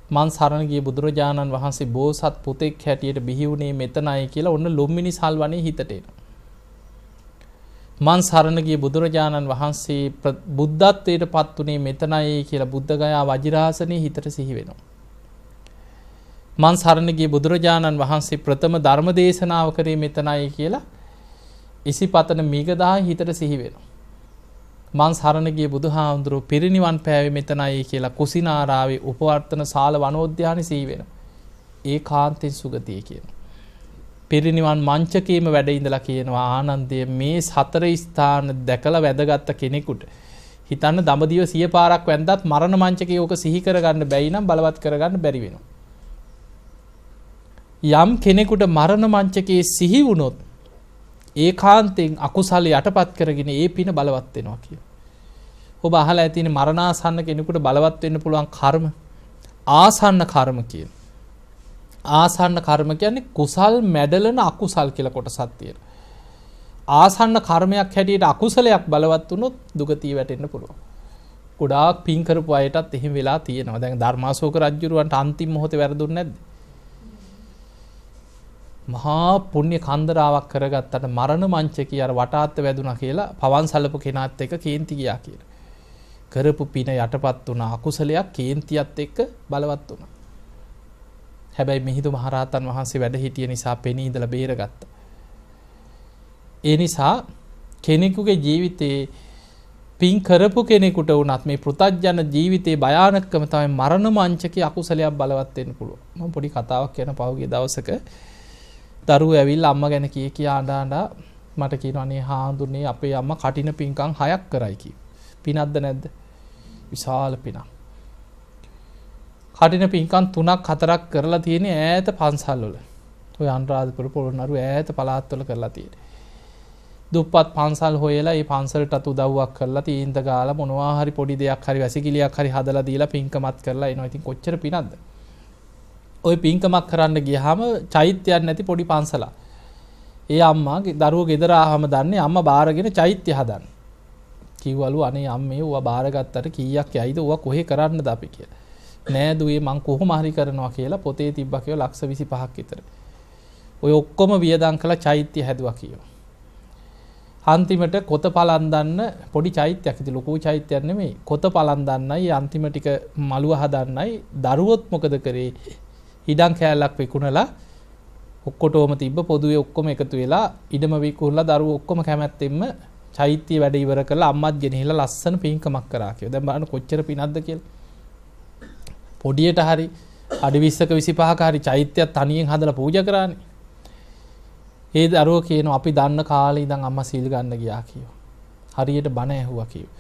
මං සරණ ගිය බුදුරජාණන් වහන්සේ බෝසත් පුතෙක් හැටියට බිහි වුණේ මෙතනයි කියලා ඔන්න ලොම්මිනි සල්වනේ හිතට එනවා. මං සරණ ගිය බුදුරජාණන් වහන්සේ බුද්ධත්වයට පත් වුණේ මෙතනයි කියලා බුද්ධගයා වජිරාසනේ හිතට සිහි වෙනවා. මං සරණ ගිය බුදුරජාණන් වහන්සේ ප්‍රථම ධර්ම දේශනාව කරේ මෙතනයි කියලා ඉසිපතන මීගදා හිතට සිහි වෙනවා. මං සරණ ගිය බුදුහාමුදුරුව පිරිනිවන් පෑවේ මෙතනයි කියලා කුසිනාරාවේ උපවර්තන ශාල වනෝද්‍යානෙ සිහි වෙනවා. ඒකාන්තෙන් සුගතිය කියනවා. පිරිනිවන් මංචකේම වැඩ ඉඳලා කියනවා ආනන්දය මේ සතර ස්ථාන දැකලා වැදගත් කෙනෙකුට හිතන්න දඹදිව 100 පාරක් වැන්දත් මරණ මංචකේ ඕක සිහි කරගන්න බැයි නම් බලවත් කරගන්න බැරි වෙනවා. යම් කෙනෙකුට මරණ මංචකේ සිහි වුණොත් ඒකාන්තයෙන් අකුසල යටපත් කරගෙන ඒ පින බලවත් වෙනවා කියලා. ඔබ අහලා ඇතිනේ මරණාසන්න කෙනෙකුට බලවත් වෙන්න පුළුවන් කර්ම ආසන්න කර්ම කියන. ආසන්න කර්ම කියන්නේ කුසල් මැඩලන අකුසල් කියලා කොටසක් තියෙනවා. ආසන්න කර්මයක් හැටියට අකුසලයක් බලවත් වුණොත් දුගතිය වැටෙන්න පුළුවන්. ගොඩාක් පින් කරපු අයටත් එහෙම වෙලා තියෙනවා. දැන් ධර්මාශෝක රජුරවන්ට අන්තිම මොහොතේ වැරදුන්නේ නැද්ද? මහා පුණ්‍ය කන්දරාවක් කරගත්තට මරණ මංචකේ අර වටාත්ත වැදුනා කියලා පවන් සලපු කෙනාත් එක්ක කේන්ති ගියා කියලා. කරපු පින යටපත් වුණා අකුසලයක් කේන්තියත් එක්ක බලවත් වුණා. හැබැයි මිහිඳු මහරහතන් වහන්සේ වැඩ හිටිය නිසා පෙනී ඉඳලා බේරගත්තා. ඒ නිසා කෙනෙකුගේ ජීවිතේ පින් කරපු කෙනෙකුට වුණත් මේ පෘථග්ජන ජීවිතේ භයානකම තමයි මරණ මංචකේ අකුසලයක් බලවත් වෙන්න පුළුවන්. මම පොඩි කතාවක් කියන පහුගිය දවසක දරුවෝ ඇවිල්ලා අම්මා ගැන කියා අඬා මට කියනවා අනේ හාඳුනේ අපේ අම්මා කටින පින්කම් 6ක් කරයි කිව්වා. පිනක්ද නැද්ද? විශාල පිනක්. කටින පින්කම් 3ක් 4ක් කරලා තියෙන්නේ ඈත පන්සල් වල. ඔය අනුරාධපුර පොළොන්නරුව ඈත පළාත් වල කරලා තියෙන්නේ. දුප්පත් පන්සල් හොයලා ඒ පන්සලටත් උදව්වක් කරලා තීන්ත ගාලා මොනවා හරි පොඩි දෙයක් හරි වැසිකිළියක් හරි හදලා දීලා පින්කමත් කරලා එනවා. ඉතින් කොච්චර පිනක්ද? ඔය පින්කමක් කරන්න ගියාම චෛත්‍යයක් නැති පොඩි පන්සලක්. ඒ අම්මාගේ දරුවෝ ගෙදර ආවම දන්නේ අම්මා බාරගෙන චෛත්‍ය හදන්න. කිව්වලු අනේ අම්මේ ඌව බාරගත්තට කීයක් යයිද ඌව කොහේ කරන්නද අපි කියලා. නෑ දුවේ මං කොහොම හරි කරනවා කියලා පොතේ තිබ්බා කියලා ලක්ෂ 25ක් විතර. ඔය ඔක්කොම වියදම් කළා චෛත්‍ය හැදුවා කියනවා. අන්තිමට කොත පලන්දන්න පොඩි චෛත්‍යයක් ඉතින් ලොකු චෛත්‍යයක් නෙමෙයි. කොත පලන්දන්නයි අන්තිම ටික මලුව හදන්නයි දරුවොත් මොකද කරේ? ඉඩම් කෑල්ලක් විකුණලා ඔක්කොටම තිබ්බ පොදුවේ ඔක්කොම එකතු වෙලා ඉඩම විකුණලා දරුවෝ ඔක්කොම කැමැත්තෙන්ම චෛත්‍ය වැඩ ඉවර කරලා අම්මත් ගෙනහිලා ලස්සන පින්කමක් කරා කියලා. දැන් බලන්න කොච්චර පිනක්ද කියලා. පොඩියට හරි අඩි 20ක 25ක හරි චෛත්‍යයක් තනියෙන් හදලා පූජා කරානේ. ඒ දරුවෝ කියනවා අපි දන්න කාලේ ඉඳන් අම්මා සීල් ගන්න ගියා කියෝ. හරියට බණ ඇහුවා කියෝ.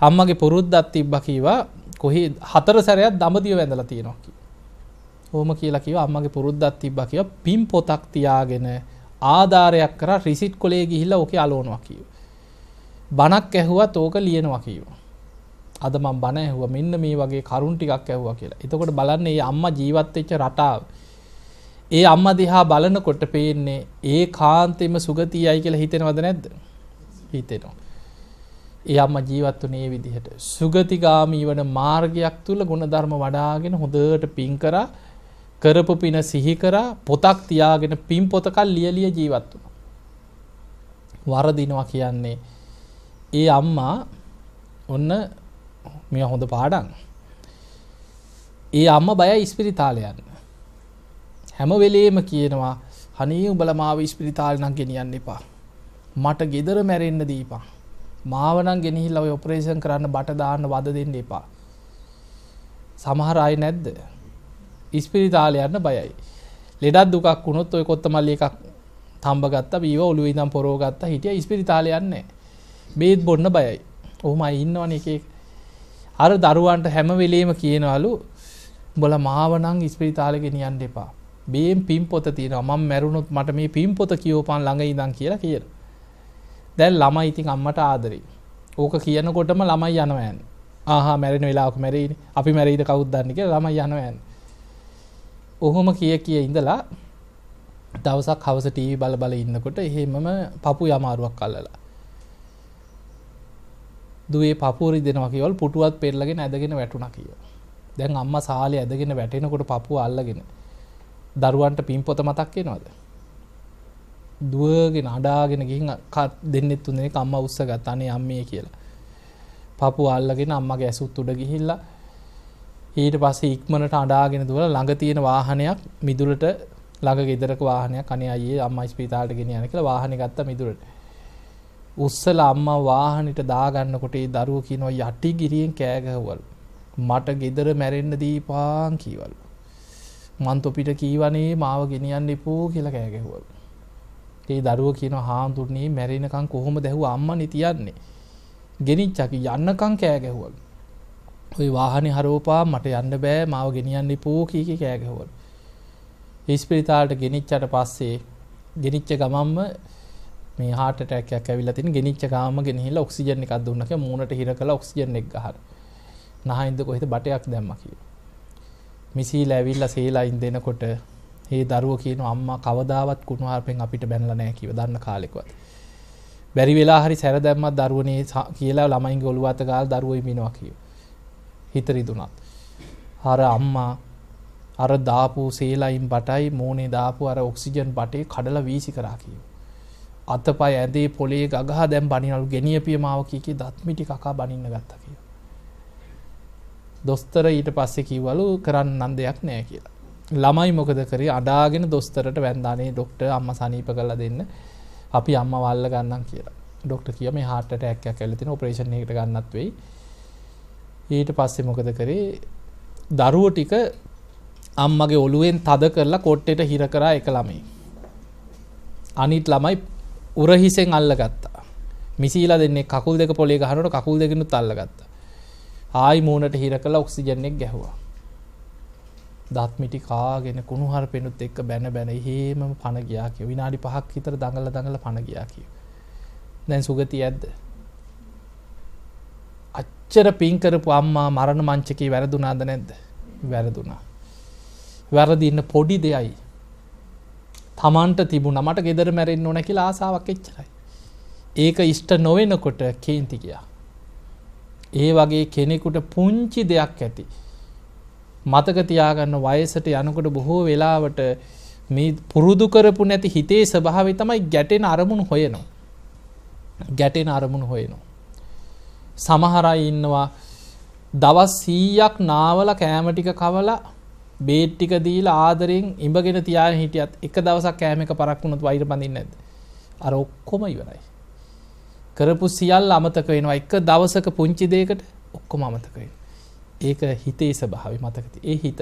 අම්මගේ පුරුද්දක් තිබ්බා කීවා කොහේ 4 සැරයක් දඹදිව වැඳලා තියෙනවා කියෝ. ඕම කියලා කිව්වා අම්මගේ පුරුද්දක් තිබ්බා කියලා පින් පොතක් තියාගෙන ආධාරයක් කරා රිසිට් කොලේ ගිහිල්ලා ඕකේ අලවනවා කියෝ. බණක් ඇහුවත් ඕක ලියනවා කියෝ. අද මම බණ ඇහුවා මෙන්න මේ වගේ කරුණ ටිකක් ඇහුවා කියලා. එතකොට බලන්න මේ අම්මා ජීවත් වෙච්ච රටාව. ඒ අම්මා දිහා බලනකොට පේන්නේ ඒකාන්තෙම සුගතියයි කියලා හිතෙනවද නැද්ද? හිතෙනවා. ඒ අම්මා ජීවත් වුණේ මේ විදිහට. සුගතිගාමී වන මාර්ගයක් තුල ගුණධර්ම වඩාගෙන හොඳට පින් කරා කරපු පින සිහි කරා පොතක් තියාගෙන පින් පොතක ලියලිය ජීවත් වුණා. වරදිනවා කියන්නේ ඒ අම්මා ඔන්න මේ හොඳ පාඩම්. ඒ අම්මා බයයි ඉස්පිරිතාලේ යන්න. හැම වෙලේම කියනවා අනේ උඹලා මාව ඉස්පිරිතාලේ නම් ගෙනියන්න එපා. මට ගෙදර මැරෙන්න දීපන්. මාව නම් ගෙනහිල්ලා ඔය ඔපරේෂන් කරන්න බට දාන්න වද දෙන්න එපා. සමහර අය නැද්ද? ඉස්පිරිතාලේ යන්න බයයි. ලෙඩක් දුකක් වුණොත් ඔය කොත්තමල්ලි එකක් තම්බ ගත්තා බීව ඔළුවේ ඉඳන් පොරව ගත්තා හිටියා ඉස්පිරිතාලේ යන්නේ නැහැ. බේත් බොන්න බයයි. ඔහොමයි ඉන්නවනේ එක එක. අර දරුවන්ට හැම වෙලේම කියනවලු උඹලා මාව නම් ඉස්පිරිතාලේ ගෙනියන්න එපා. බේම් පින් පොත තියෙනවා මම මැරුණොත් මට මේ පින් පොත කියවපන් ළඟ ඉඳන් කියලා කියනවා. දැන් ළමයි ඉතින් අම්මට ආදරේ. ඕක කියනකොටම ළමයි යනවා යන්නේ. ආහා මැරෙන වෙලාවක මැරෙයිනේ. අපි මැරෙයිද කවුද දන්නේ කියලා ළමයි යනවා යන්නේ. ඔහොම කිය ඉඳලා දවසක් හවස ටීවී බල බල ඉන්නකොට එහෙමම පපු යමාරුවක් අල්ලලා. දුවේ පපුව රිදෙනවා කියවල පුටුවත් පෙරලගෙන ඇදගෙන වැටුණා කියලා. දැන් අම්මා සාලේ ඇදගෙන වැටෙනකොට පපුව අල්ලගෙන දරුවන්ට පින් පොත මතක් වෙනවද? දුවගෙන අඬාගෙන ගිහින් දෙන්නෙත් තුන්දෙනෙක් අම්මා උස්සගත්තා අනේ අම්මේ කියලා. පපුව අල්ලගෙන අම්මගේ ඇසුත් උඩ ගිහිල්ලා ඊට පස්සේ ඉක්මනට අඬාගෙන දුවලා ළඟ තියෙන වාහනයක් මිදුලට ළඟ ගෙදරක වාහනයක් අනේ අයියේ අම්මා ස්පිතාලට ගෙනියන්න කියලා වාහනේ ගත්තා මිදුලට. උස්සලා අම්මා වාහනෙට දාගන්නකොට ඒ දරුවෝ කියනවා යටි ගිරියෙන් කෑ ගහවලු. මට ගෙදර මැරෙන්න දීපාන් කීවලු. මං තොපිට කීවනේ මාව ගෙනියන්න එපෝ කියලා කෑ ගැහුවලු. ඒ දරුවෝ කියනවා හාමුදුරනේ මැරෙනකන් කොහොමද ඇහුවා අම්මනේ තියන්නේ. ගෙනිච්චා කි යන්නකන් කෑ ගැහුවලු. ওই වාහනේ හරවපා මට යන්න බෑ මාව ගෙනියන්න එපෝ කී කෑ ගැහුවලු. ඉස්පිරිතාලට ගෙනිච්චට පස්සේ ගෙනිච්ච ගමන්ම මේ heart attack එකක් ඇවිල්ලා තියෙන ගෙනිච්ච ගාම ගෙනහිල්ලා ඔක්සිජන් එකක් දුන්නා කියලා මූණට හිර කළා ඔක්සිජන් එක ගහලා. නහයින්ද කොහෙද බටයක් දැම්මා කියලා. මිසීලා ඇවිල්ලා සේලයින් දෙනකොට මේ දරුවෝ කියනවා අම්මා කවදාවත් කුණුහරුපෙන් අපිට බැනලා නැහැ කිව්වා දන්න කාලෙකවත්. බැරි වෙලා හරි සැර දැම්මත් දරුවනේ කියලා ළමයින්ගේ ඔළුව අත ගාලා දරුවෝ ඉමිනවා කිව්වා. හිත රිදුණා. අර අම්මා අර දාපු සේලයින් බටයි මූණේ දාපු අර ඔක්සිජන් බටේ කඩලා වීසි කරා කිව්වා. අතපය ඇඳේ පොලේ ගගහ දැන් බනිනලු ගෙනියපිය මාව කී දත් මිටි කකා බනින්න ගත්තා කිව්වා. දොස්තර ඊට පස්සේ කිව්වලු කරන්න නම් දෙයක් නෑ කියලා. ළමයි මොකද කරේ අඩාගෙන දොස්තරට වැන්දානේ ડોක්ටර් අම්මා සනීප කරලා දෙන්න. අපි අම්මා වල්ල ගන්නම් කියලා. ડોක්ටර් කිව්වා මේ heart attack එකක් ඇවිල්ලා තියෙන ඔපරේෂන් එකකට ගන්නත් වෙයි. ඊට පස්සේ මොකද කරේ දරුවෝ ටික අම්මගේ ඔළුවෙන් තද කරලා කොට්ටේට හිර කරා එක ළමයි. අනිත් ළමයි උරහිසෙන් අල්ලගත්තා. මිසීලා දෙන්නේ කකුල් දෙක පොලේ ගහනකොට කකුල් දෙකිනුත් අල්ලගත්තා. ආයි මූණට හිර කරලා ඔක්සිජන් එක ගැහුවා. දත් මිටි කාගෙන කුණු හරපෙනුත් එක්ක බැන බැන එහෙමම පණ ගියා කිය. විනාඩි 5ක් විතර දඟල පණ ගියා කිය. දැන් සුගතිය ඇද්ද? අච්චර පින් කරපු අම්මා මරණ මංචකේ වැරදුනාද නැද්ද? වැරදුනා. වැරදින්න පොඩි දෙයයි. තමන්ට තිබුණා මට ගෙදර මැරෙන්න ඕන කියලා ආසාවක් එච්චරයි. ඒක ඉෂ්ට නොවෙනකොට කේන්ති ගියා. ඒ වගේ කෙනෙකුට පුංචි දෙයක් ඇති. මතක තියාගන්න වයසට යනකොට බොහෝ වෙලාවට මේ පුරුදු කරපු නැති හිතේ ස්වභාවය තමයි ගැටෙන අරමුණු හොයනවා. ගැටෙන අරමුණු හොයනවා. සමහර අය ඉන්නවා දවස් 100ක් නාවලා කෑම ටික කවලා බේත් ටික දීලා ආදරෙන් ඉඹගෙන තියාගෙන හිටියත් එක දවසක් කෑම එක පරක් වුණොත් වෛර බඳින්නේ නැද්ද? අර ඔක්කොම ඉවරයි. කරපු සියල්ල අමතක වෙනවා. එක දවසක පුංචි දෙයකට ඔක්කොම අමතක වෙනවා. ඒක හිතේ ස්වභාවය මතක තිය. ඒ හිත.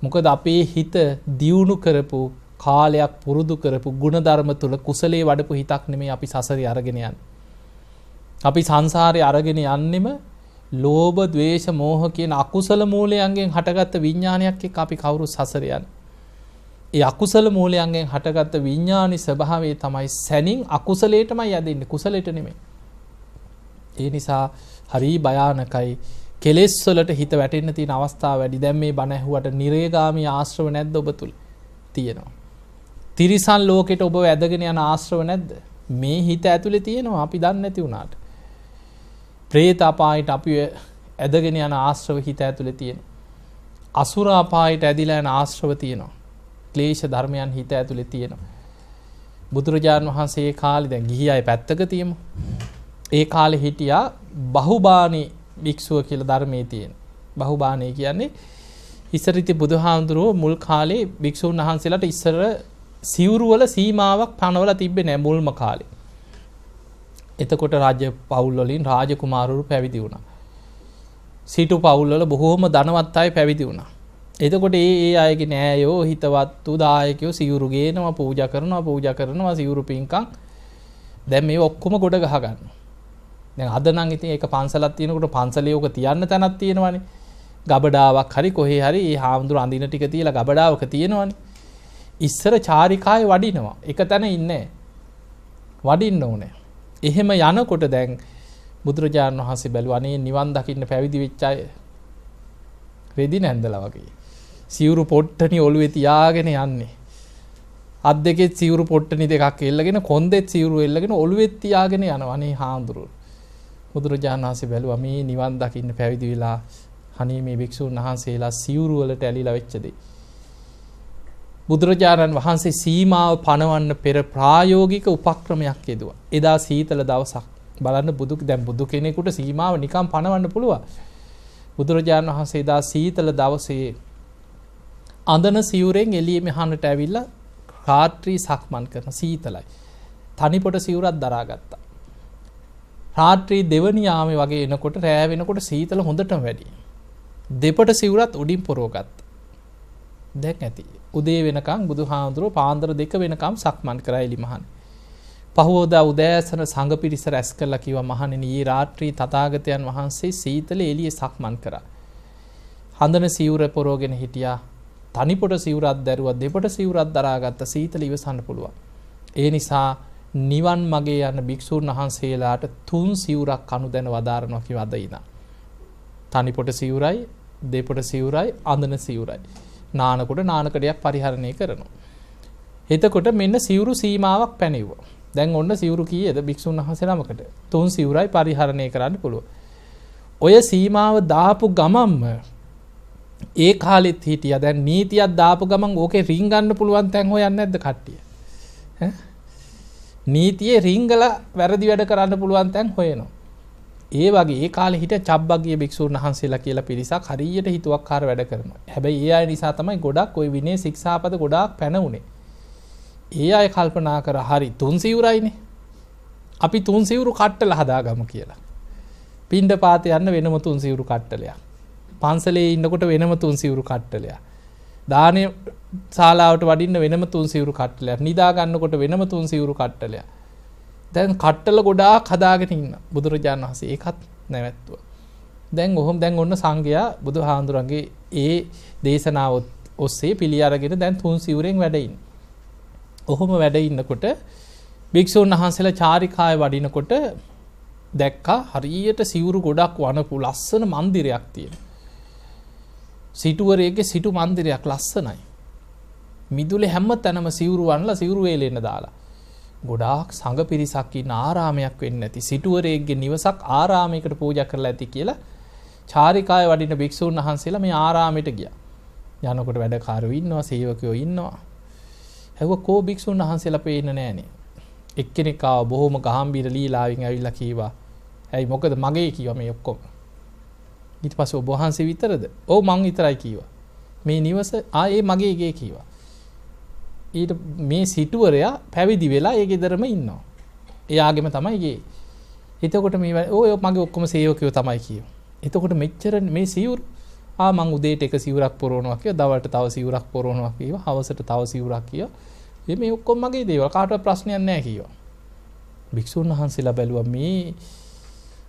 මොකද අපේ හිත දියුණු කරපු කාලයක් පුරුදු කරපු ගුණධර්ම තුල කුසලයේ වඩපු හිතක් නෙමෙයි අපි සසරේ අරගෙන යන්නේ. අපි සංසාරේ අරගෙන යන්නෙම ලෝභ, ද්වේෂ, මෝහ කියන අකුසල මූලයන්ගෙන් හටගත්ත විඥානයක් එක්ක අපි කවුරු සසර යන්නේ. ඒ අකුසල මූලයන්ගෙන් හටගත්ත විඥානි ස්වභාවය තමයි සැනින් අකුසලයටමයි යදින්නේ කුසලයට නෙමෙයි. ඒ නිසා හරි භයානකයි. කෙලෙස් වලට හිත වැටෙන්න තියෙන අවස්ථාව වැඩි. දැන් මේ බණ ඇහුවට නිරේගාමී ආශ්‍රව නැද්ද ඔබ තුල? තියෙනවා. තිරිසන් ලෝකෙට ඔබ වැදගෙන යන ආශ්‍රව නැද්ද? මේ හිත ඇතුලේ තියෙනවා අපි දන්නේ නැති වුණාට. ප්‍රේත අපායට අපි ඇදගෙන යන ආශ්‍රව හිත ඇතුලේ තියෙනවා. අසුර අපායට ඇදිලා යන ආශ්‍රව තියෙනවා. ක්ලේශ ධර්මයන් හිත ඇතුලේ තියෙනවා. බුදුරජාණන් වහන්සේ ඒ කාලේ දැන් ගිහි අය පැත්තක තියමු. ඒ කාලේ හිටියා බහුබානි භික්ෂුව කියලා ධර්මයේ තියෙන. බහුබානි කියන්නේ ඉස්සරිති බුදුහාමුදුරුවෝ මුල් කාලේ භික්ෂුන් වහන්සේලාට ඉස්සර සිවුරු වල සීමාවක් පනවලා තිබ්බේ නැහැ මුල්ම කාලේ. එතකොට රාජ්‍ය පවුල් වලින් රාජකුමාරවරු පැවිදි වුණා. සිටු පවුල් වල බොහෝම ධනවත් අය පැවිදි වුණා. එතකොට ඒ අයගේ නෑයෝ හිතවත්තු දායකයෝ සිවුරු ගේනවා පූජා කරනවා සිවුරු පින්කම්. දැන් මේ ඔක්කොම ගොඩ ගහ ගන්නවා. දැන් අද නම් ඉතින් ඒක පන්සලක් තියෙනකොට පන්සලේ ඕක තියන්න තැනක් තියෙනවනේ. ගබඩාවක් හරි කොහේ හරි ඒ හාමුදුර අඳින ටික තියලා ගබඩාවක තියෙනවනේ. ඉස්සර චාරිකාවේ වඩිනවා. එක තැන ඉන්නේ වඩින්න ඕනේ. එහෙම යනකොට දැන් බුදුරජාණන් වහන්සේ බැලුවා අනේ නිවන් දකින්න පැවිදි වෙච්ච අය රෙදි නැන්දලා වගේ. සිවුරු පොට්ටනි ඔළුවේ තියාගෙන යන්නේ. අත් දෙකෙත් සිවුරු පොට්ටනි දෙකක් එල්ලගෙන කොන්දෙත් සිවුරු එල්ලගෙන ඔළුවෙත් තියාගෙන යනවා. අනේ හාමුදුරුවෝ. බුදුරජාණන් වහන්සේ බැලුවා මේ නිවන් දකින්න පැවිදි වෙලා අනේ මේ භික්ෂුන් වහන්සේලා සිවුරු වලට ඇලිලා වෙච්ච දෙයි. බුදුරජාණන් වහන්සේ සීමාව පනවන්න පෙර ප්‍රායෝගික උපක්‍රමයක් යෙදුවා. එදා සීතල දවසක්. බලන්න බුදු කෙනෙකුට සීමාව නිකන් පනවන්න පුළුවන්. බුදුරජාණන් වහන්සේ එදා සීතල දවසේ අඳන සිවුරෙන් එළියේ මෙහානට ඇවිල්ලා රාත්‍රී සක්මන් කරන සීතලයි. තනිපොට සිවුරක් දරාගත්තා. රාත්‍රී දෙවනි යාමේ වගේ එනකොට රෑ වෙනකොට සීතල හොඳටම වැඩි. දෙපට සිවුරත් උඩින් පොරවගත්තා. දැන් ඇති. උදේ වෙනකම් බුදුහාමුදුරුවෝ පාන්දර 2 වෙනකම් සක්මන් කරා එලිමහනේ. පහවදා උදෑසන සංඝ පිරිස රැස් කරලා කිව්වා මහණෙනි ඊ රාත්‍රී තථාගතයන් වහන්සේ සීතලේ එළියේ සක්මන් කරා. හඳන සිවුර පොරවගෙන හිටියා. තනිපොට සිවුරක් දැරුවා දෙපට සිවුරක් දරාගත්ත සීතල ඉවසන්න පුළුවන්. ඒ නිසා නිවන් මගේ යන භික්ෂුන් වහන්සේලාට 3 සිවුරක් අනුදැන වදාරනවා කිව්ව අද ඉඳන්. තනිපොට සිවුරයි දෙපොට සිවුරයි අඳන සිවුරයි. නානකොට නානකඩයක් පරිහරණය කරනවා. එතකොට මෙන්න සිවුරු සීමාවක් පැනෙවුවා. දැන් ඔන්න සිවුරු කීයද භික්ෂුන් වහන්සේ නමකට? 3 සිවුරයි පරිහරණය කරන්න පුළුවන්. ඔය සීමාව දාපු ගමම්ම ඒ කාලෙත් හිටියා. දැන් නීතියක් දාපු ගමන් ඕකේ රින් ගන්න පුළුවන් තැන් හොයන්නේ නැද්ද කට්ටිය? ඈ නීතියේ රින්ගල වැරදි වැඩ කරන්න පුළුවන් තැන් හොයනවා. ඒ වගේ ඒ කාලේ හිටිය චබ්බග්ගිය භික්ෂුන් වහන්සේලා කියලා පිරිසක් හරියට හිතුවක්කාර වැඩ කරනවා. හැබැයි ඒ අය නිසා තමයි ගොඩක් ওই විනය ශික්ෂාපද ගොඩාක් පැනුනේ. ඒ අය කල්පනා කර හරි තුන් සිවුරයිනේ. අපි තුන් සිවුරු කට්ටල හදාගමු කියලා. පින්ඩ පාත යන්න වෙනම තුන් සිවුරු කට්ටලයක්. පන්සලේ ඉන්නකොට වෙනම තුන් සිවුරු කට්ටලයක්. දානේ ශාලාවට වඩින්න වෙනම තුන් සිවුරු කට්ටලයක්. නිදා ගන්නකොට වෙනම තුන් සිවුරු කට්ටලයක්. දැන් කට්ටල ගොඩාක් හදාගෙන ඉන්න බුදුරජාණන් වහන්සේ ඒකත් නැවැත්තුවා. දැන් ඔන්න සංඝයා බුදුහාඳුරන්ගේ ඒ දේශනාව ඔස්සේ පිළි අරගෙන දැන් තුන් සිවුරෙන් වැඩ ඉන්න. ඔහොම වැඩ ඉන්නකොට භික්ෂුන් වහන්සේලා චාරිකාවේ වඩිනකොට දැක්කා හරියට සිවුරු ගොඩක් වනපු ලස්සන මන්දිරයක් තියෙනවා. සිටුවරේගේ සිටු මන්දිරයක් ලස්සනයි. මිදුලේ හැම තැනම සිවුරු වන්ලා සිවුරු වේලෙන්න දාලා. ගොඩාක් සංඝ පිරිසක් ඉන්න ආරාමයක් වෙන්නේ නැති සිටුවරේගේ නිවසක් ආරාමයකට පූජා කරලා ඇති කියලා චාරිකාවේ වඩින භික්ෂුන් වහන්සේලා මේ ආරාමයට ගියා. යනකොට වැඩකාරයෝ ඉන්නවා, සේවකයෝ ඉන්නවා. හැවුවා කෝ භික්ෂුන් වහන්සේලා පේන්නේ නැහනේ. එක්කෙනෙක් ආව බොහොම ගාම්භීර ලීලාවෙන් ඇවිල්ලා කීවා. "ඇයි මොකද මගේ කීවා මේ ඔක්කොම." ඊට පස්සේ ඔබ වහන්සේ විතරද? "ඔව් මං විතරයි කීවා." "මේ නිවස ඒ මගේ ගේ කීවා." ඊට මේ සිටුවරයා පැවිදි වෙලා ඒ ගෙදරම ඉන්නවා. එයාගෙම තමයි ගේ. එතකොට මේ ඔය මගේ ඔක්කොම සේවකයෝ තමයි කියෝ. එතකොට මෙච්චර මේ සිවුරු මං උදේට එක සිවුරක් පොරවනවා කිව්වා, දවල්ට තව සිවුරක් පොරවනවා කිව්වා, හවසට තව සිවුරක් කිව්වා. මේ ඔක්කොම මගේ දේවල් කාටවත් ප්‍රශ්නයක් නැහැ කිව්වා. භික්ෂුන් වහන්සේලා බැලුවා මේ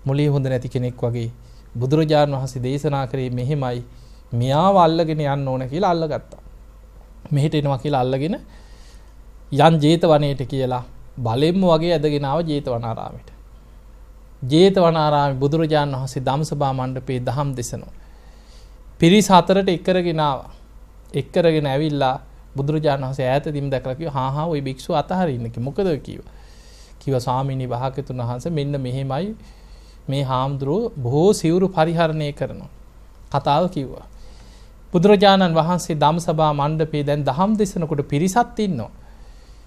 මොලේ හොඳ නැති කෙනෙක් වගේ බුදුරජාණන් වහන්සේ දේශනා කරේ මෙහෙමයි, මෙයාව අල්ලගෙන යන්න ඕන කියලා අල්ලගත්තා. මෙහෙට එනවා කියලා අල්ලගෙන යන් ජේතවනයේට කියලා බලෙන්ම වගේ ඇදගෙන ආව ජේතවනාරාමයට. ජේතවනාරාමේ බුදුරජාණන් වහන්සේ ධම්සභා මණ්ඩපේ දහම් දෙසනවා. පිරිස හතරට එක්කරගෙන ආවා. එක්කරගෙන ඇවිල්ලා බුදුරජාණන් වහන්සේ ඈතදීම දැකලා කිව්වා හා ওই භික්ෂුව අතහරින්න කි. මොකද කිව්වා. කිව්වා ස්වාමීනි වහකතුන් වහන්සේ මෙන්න මෙහෙමයි මේ හාමුදුරුවෝ බොහෝ සිවුරු පරිහරණය කරනවා. කතාව කිව්වා. බුදුරජාණන් වහන්සේ ධම්සභා මණ්ඩපේ දැන් දහම් දෙසනකොට පිරිසත් ඉන්නවා.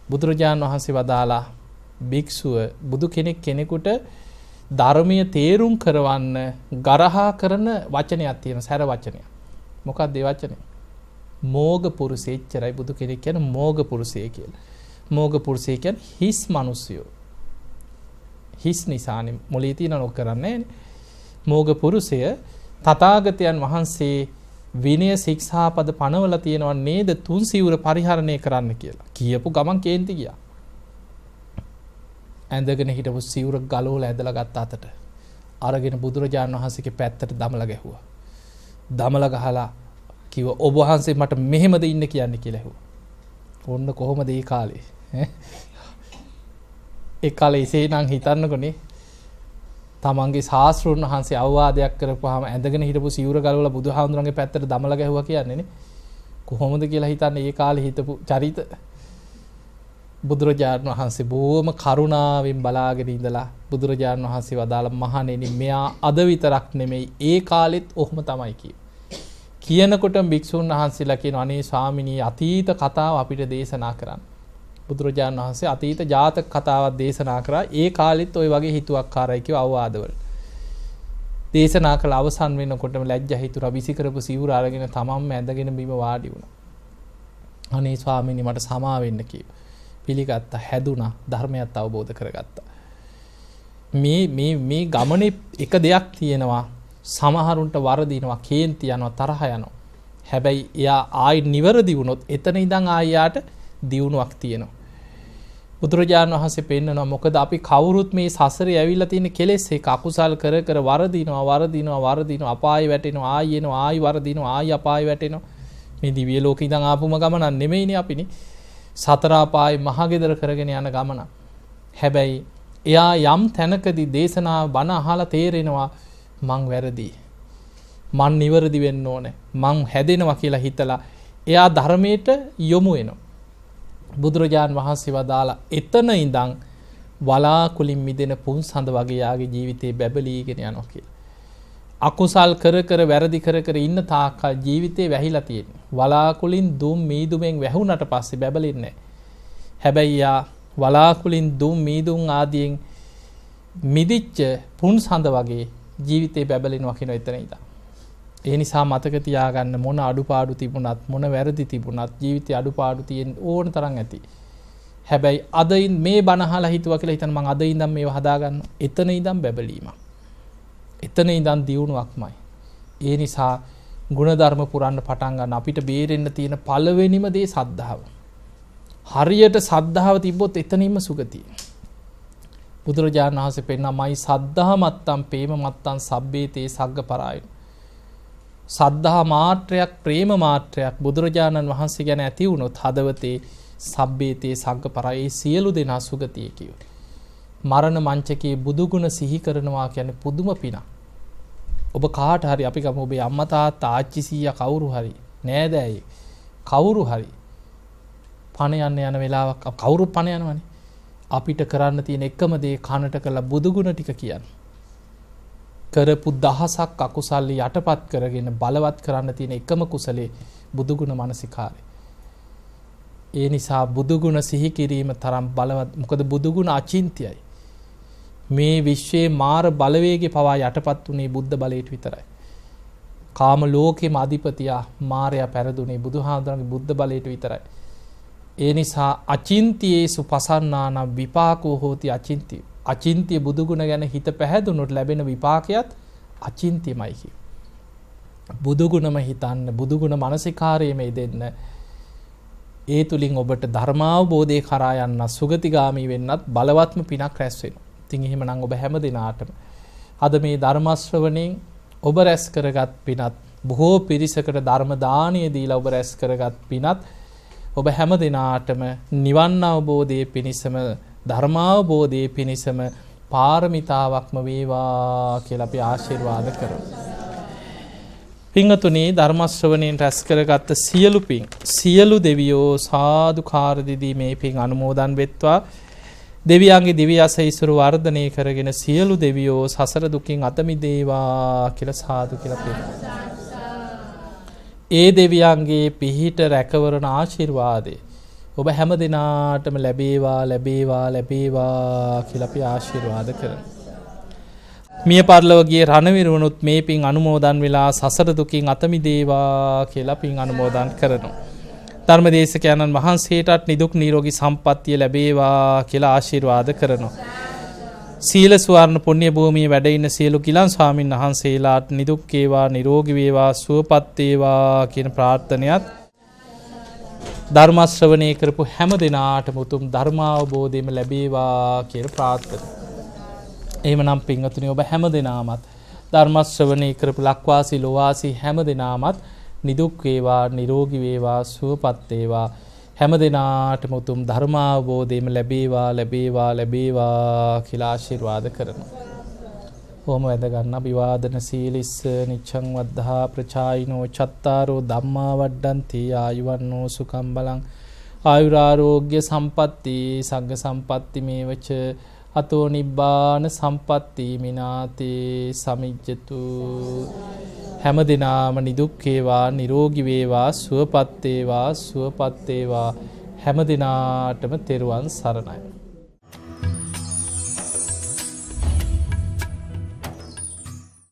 බුදුරජාණන් වහන්සේ වදාලා භික්ෂුව බුදු කෙනෙකුට ධර්මීය තේරුම් කරවන්න ගරහා කරන වචනයක් තියෙනවා, සැර වචනයක්. මොකක්ද ඒ වචනේ? මෝග පුරුෂය. එච්චරයි බුදු කෙනෙක් කියන්නේ මෝග පුරුෂය කියලා. මෝග පුරුෂය කියන්නේ හිස් මිනිස්සයෝ. හිස් නිසානේ මොලේ තියෙන නොක කරන්නේ. මෝග පුරුෂය තථාගතයන් වහන්සේ විනය ශික්ෂාපද පනවලා තියෙනවා නේද තුන් සිවුර පරිහරණය කරන්න කියලා. කියපු ගමන් කේන්ති ගියා. ඇඳගෙන හිටපු සිවුර ගලවලා ඇදලා ගත්ත අතට අරගෙන බුදුරජාණන් වහන්සේගේ පැත්තට දමලා ගැහුවා. දමලා ගහලා කිව්වා ඔබ වහන්සේ මට මෙහෙමද ඉන්න කියන්නේ කියලා ඇහුවා. ඔන්න කොහොමද ඒ කාලේ? ඒ කාලේ ඉසේනම් හිතන්නකොනේ. තමන්ගේ ශාස්ත්‍රඥ වහන්සේ අවවාදයක් කරපුවාම ඇඳගෙන හිටපු සිවුර ගලවලා බුදුහාමුදුරන්ගේ පැත්තට දමලා ගැහුවා කියන්නේ නේ. කොහොමද කියලා හිතන්නේ ඒ කාලේ හිටපු චරිත. බුදුරජාණන් වහන්සේ බොහොම කරුණාවෙන් බලාගෙන ඉඳලා බුදුරජාණන් වහන්සේ වදාළ මහණෙනි මෙයා අද විතරක් නෙමෙයි ඒ කාලෙත් ඔහොම තමයි කිව්වේ. කියනකොට භික්ෂුන් වහන්සේලා කියන අනේ ස්වාමිනී අතීත කතාව අපිට දේශනා කරන්න. බුදුරජාණන් වහන්සේ අතීත ජාතක කතාවක් දේශනා කරා. ඒ කාලෙත් ওই වගේ හිතුවක්කාරයි කියව අවවාදවල. දේශනා කළ අවසන් වෙනකොටම ලැජ්ජා හිතුණා. විසි කරපු සිවුර අරගෙන තමන්ම ඇඳගෙන බිම වාඩි වුණා. අනේ ස්වාමිනී මට සමා වෙන්න කිව්වා. පිළිගත්තා, හැදුනා, ධර්මයත් අවබෝධ කරගත්තා. මේ ගමනේ එක දෙයක් තියෙනවා. සමහරුන්ට වරදිනවා, කේන්ති යනවා, තරහ යනවා. හැබැයි එයා ආයි නිවැරදි වුණොත් එතන ඉඳන් ආයියාට දියුණුවක් තියෙනවා. බුදුරජාණන් වහන්සේ පෙන්නනවා මොකද අපි කවුරුත් මේ සසරේ ඇවිල්ලා තියෙන කෙලෙස් එක අකුසල් කර කර වරදිනවා අපායෙ වැටෙනවා, ආයි එනවා, ආයි වරදිනවා, ආයි අපායෙ වැටෙනවා. මේ දිව්‍ය ලෝකෙ ඉඳන් ආපුම ගමනක් නෙමෙයිනේ අපිනේ. සතර අපායෙ මහගෙදර කරගෙන යන ගමන. හැබැයි එයා යම් තැනකදී දේශනා බණ අහලා තේරෙනවා මං වැරදි. මං නිවැරදි වෙන්න ඕනේ. මං හැදෙනවා කියලා හිතලා එයා ධර්මයට යොමු වෙනවා. බුදුරජාණන් වහන්සේ වදාලා එතන ඉඳන් වලාකුලින් මිදෙන පුන් සඳ වගේ යාගේ ජීවිතේ බැබලීගෙන යනවා කියලා. අකුසල් කර කර වැරදි කර කර ඉන්න තාක්කල් ජීවිතේ වැහිලා තියෙන්නේ. වලාකුලින් දුම් මීදුමෙන් වැහුණට පස්සේ බැබලෙන්නේ නැහැ. හැබැයි යා වලාකුලින් දුම් මීදුම් ආදියෙන් මිදිච්ච පුන් සඳ වගේ ජීවිතේ බැබලෙනවා කියන එතන ඉඳන්. ඒ නිසා මතක තියාගන්න මොන අඩුපාඩු තිබුණත් මොන වැරදි තිබුණත් ජීවිතේ අඩුපාඩු තියෙන ඕන තරම් ඇති. හැබැයි අද මේ බණ අහලා හිතුවා කියලා හිතන මං අද ඉඳන් මේව හදාගන්න. එතන ඉඳන් බැබලීමක්. එතන ඉඳන් දියුණුවක්මයි. ඒ නිසා ගුණධර්ම පුරන්න පටන් ගන්න අපිට බේරෙන්න තියෙන පළවෙනිම දේ සද්ධාව. හරියට සද්ධාව තිබ්බොත් එතනින්ම සුගතිය. බුදුරජාණන් වහන්සේ පෙන්නමයි සද්ධා මත්තම් ප්‍රේම මත්තම් සබ්බේතේ සග්ග පරායන. සද්ධා මාත්‍රයක් ප්‍රේම මාත්‍රයක් බුදුරජාණන් වහන්සේ ගැන ඇති වුණොත් හදවතේ සබ්බේතේ සග්ග පරායේ සියලු දෙනා සුගතිය කියෝ. මරණ මංචකයේ බුදුගුණ සිහි කරනවා කියන්නේ පුදුම පිනක්. ඔබ කාට හරි අපි ගමු ඔබේ අම්මා තාත්තා ආච්චි සීයා කවුරු හරි නෑදෑයි කවුරු හරි පණ යන වෙලාවක් කවුරු පණ යනවනේ. අපිට කරන්න තියෙන එකම දේ කනට කරලා බුදුගුණ ටික කියන්න. කරපු දහසක් අකුසල් යටපත් කරගෙන බලවත් කරන්න තියෙන එකම කුසලේ බුදුගුණ මානසිකාරය. ඒ නිසා බුදුගුණ සිහි කිරීම තරම් බලවත්. මොකද බුදුගුණ අචින්ත්‍යයි. මේ විශ්වයේ මාර බලවේගය පවා යටපත් වුණේ බුද්ධ බලයට විතරයි. කාම ලෝකෙම අධිපතියා මාරයා පැරදුනේ බුදුහාමුදුරන්ගේ බුද්ධ බලයට විතරයි. ඒ නිසා අචින්තියේසු පසන්නාන විපාකෝ හෝති අචින්තිය. අචින්තිය බුදුගුණ ගැන හිත පැහැදුනොත් ලැබෙන විපාකයත් අචින්තියමයි කිය. බුදුගුණම හිතන්න බුදුගුණ මානසිකාරයේම යෙදෙන්න. ඒ තුලින් ඔබට ධර්මාවබෝධය කරා යන්න සුගතිගාමී වෙන්නත් බලවත්ම පිනක් රැස් වෙනවා. ඉතින් එහෙමනම් ඔබ හැම දිනාටම අද මේ ධර්ම ශ්‍රවණයෙන් ඔබ රැස් කරගත් පිනත් බොහෝ පිරිසකට ධර්ම දානීය දීලා ඔබ රැස් කරගත් පිනත් ඔබ හැම දිනාටම නිවන් අවබෝධයේ පිණිසම ධර්මාවබෝධයේ පිණිසම පාරමිතාවක්ම වේවා කියලා අපි ආශිර්වාද කරමු. පින්වතුනි ධර්ම ශ්‍රවණයෙන් රැස් කරගත් සියලු පින් සියලු දෙවියෝ සාදුකාර දෙදී මේ පින් අනුමෝදන් වෙත්වා. දෙවියන්ගේ දිව්‍ය ආශීර්වාද වර්ධනය කරගෙන සියලු දෙවියෝ සසර දුකින් අත මිදේවා කියලා සාදු කියලා පිළිගන්නවා. ඒ දෙවියන්ගේ පිහිට රැකවරණ ආශිර්වාදේ ඔබ හැම දිනාටම ලැබේවා ලැබේවා ලැබේවා කියලා අපි ආශිර්වාද කරනවා. මිය පරලොව ගිය රණවිරුවනුත් මේ පින් අනුමෝදන් වෙලා සසර දුකින් අත මිදේවා කියලා පින් අනුමෝදන් කරනවා. ධර්මදේශකයන්න් වහන්සේටත් නිදුක් නිරෝගී සම්පන්නිය ලැබේවා කියලා ආශිර්වාද කරනවා. සීල සුවර්ණ පුණ්‍ය භූමියේ වැඩ ඉන්න සියලු කිලන් ස්වාමින් වහන්සේලාට නිදුක් වේවා නිරෝගී වේවා සුවපත් වේවා කියන ප්‍රාර්ථනයත් ධර්ම ශ්‍රවණය කරපු හැම දිනාටම උතුම් ධර්මාවබෝධයම ලැබේවා කියලා ප්‍රාර්ථනා. එහෙමනම් පින්වතුනි ඔබ හැම දිනාමත් ධර්ම ශ්‍රවණය කරපු ලක්වාසී ලෝවාසී හැම දිනාමත් නිදුක් වේවා නිරෝගී වේවා සුවපත් වේවා හැම දිනාටම උතුම් ධර්මාවබෝධයම ලැබේවා ලැබේවා ලැබේවා කියලා ආශිර්වාද කරනවා. ඕම වැද ගන්න අභිවාදන සීලිස්ස නිච්ඡං වද්ධා ප්‍රචායිනෝ චත්තාරෝ ධම්මා වඩ්ඩಂತಿ ආයුවන්නෝ සුඛං බලං ආයුරාෝග්‍ය සම්පatti සංඝ සම්පatti මේවච අතෝ නිබ්බාන සම්පatti මිනාතේ සමිජ්ජතු. හැම දිනාම නිදුක් වේවා නිරෝගී වේවා සුවපත් වේවා සුවපත් වේවා හැම දිනාටම තෙරුවන් සරණයි.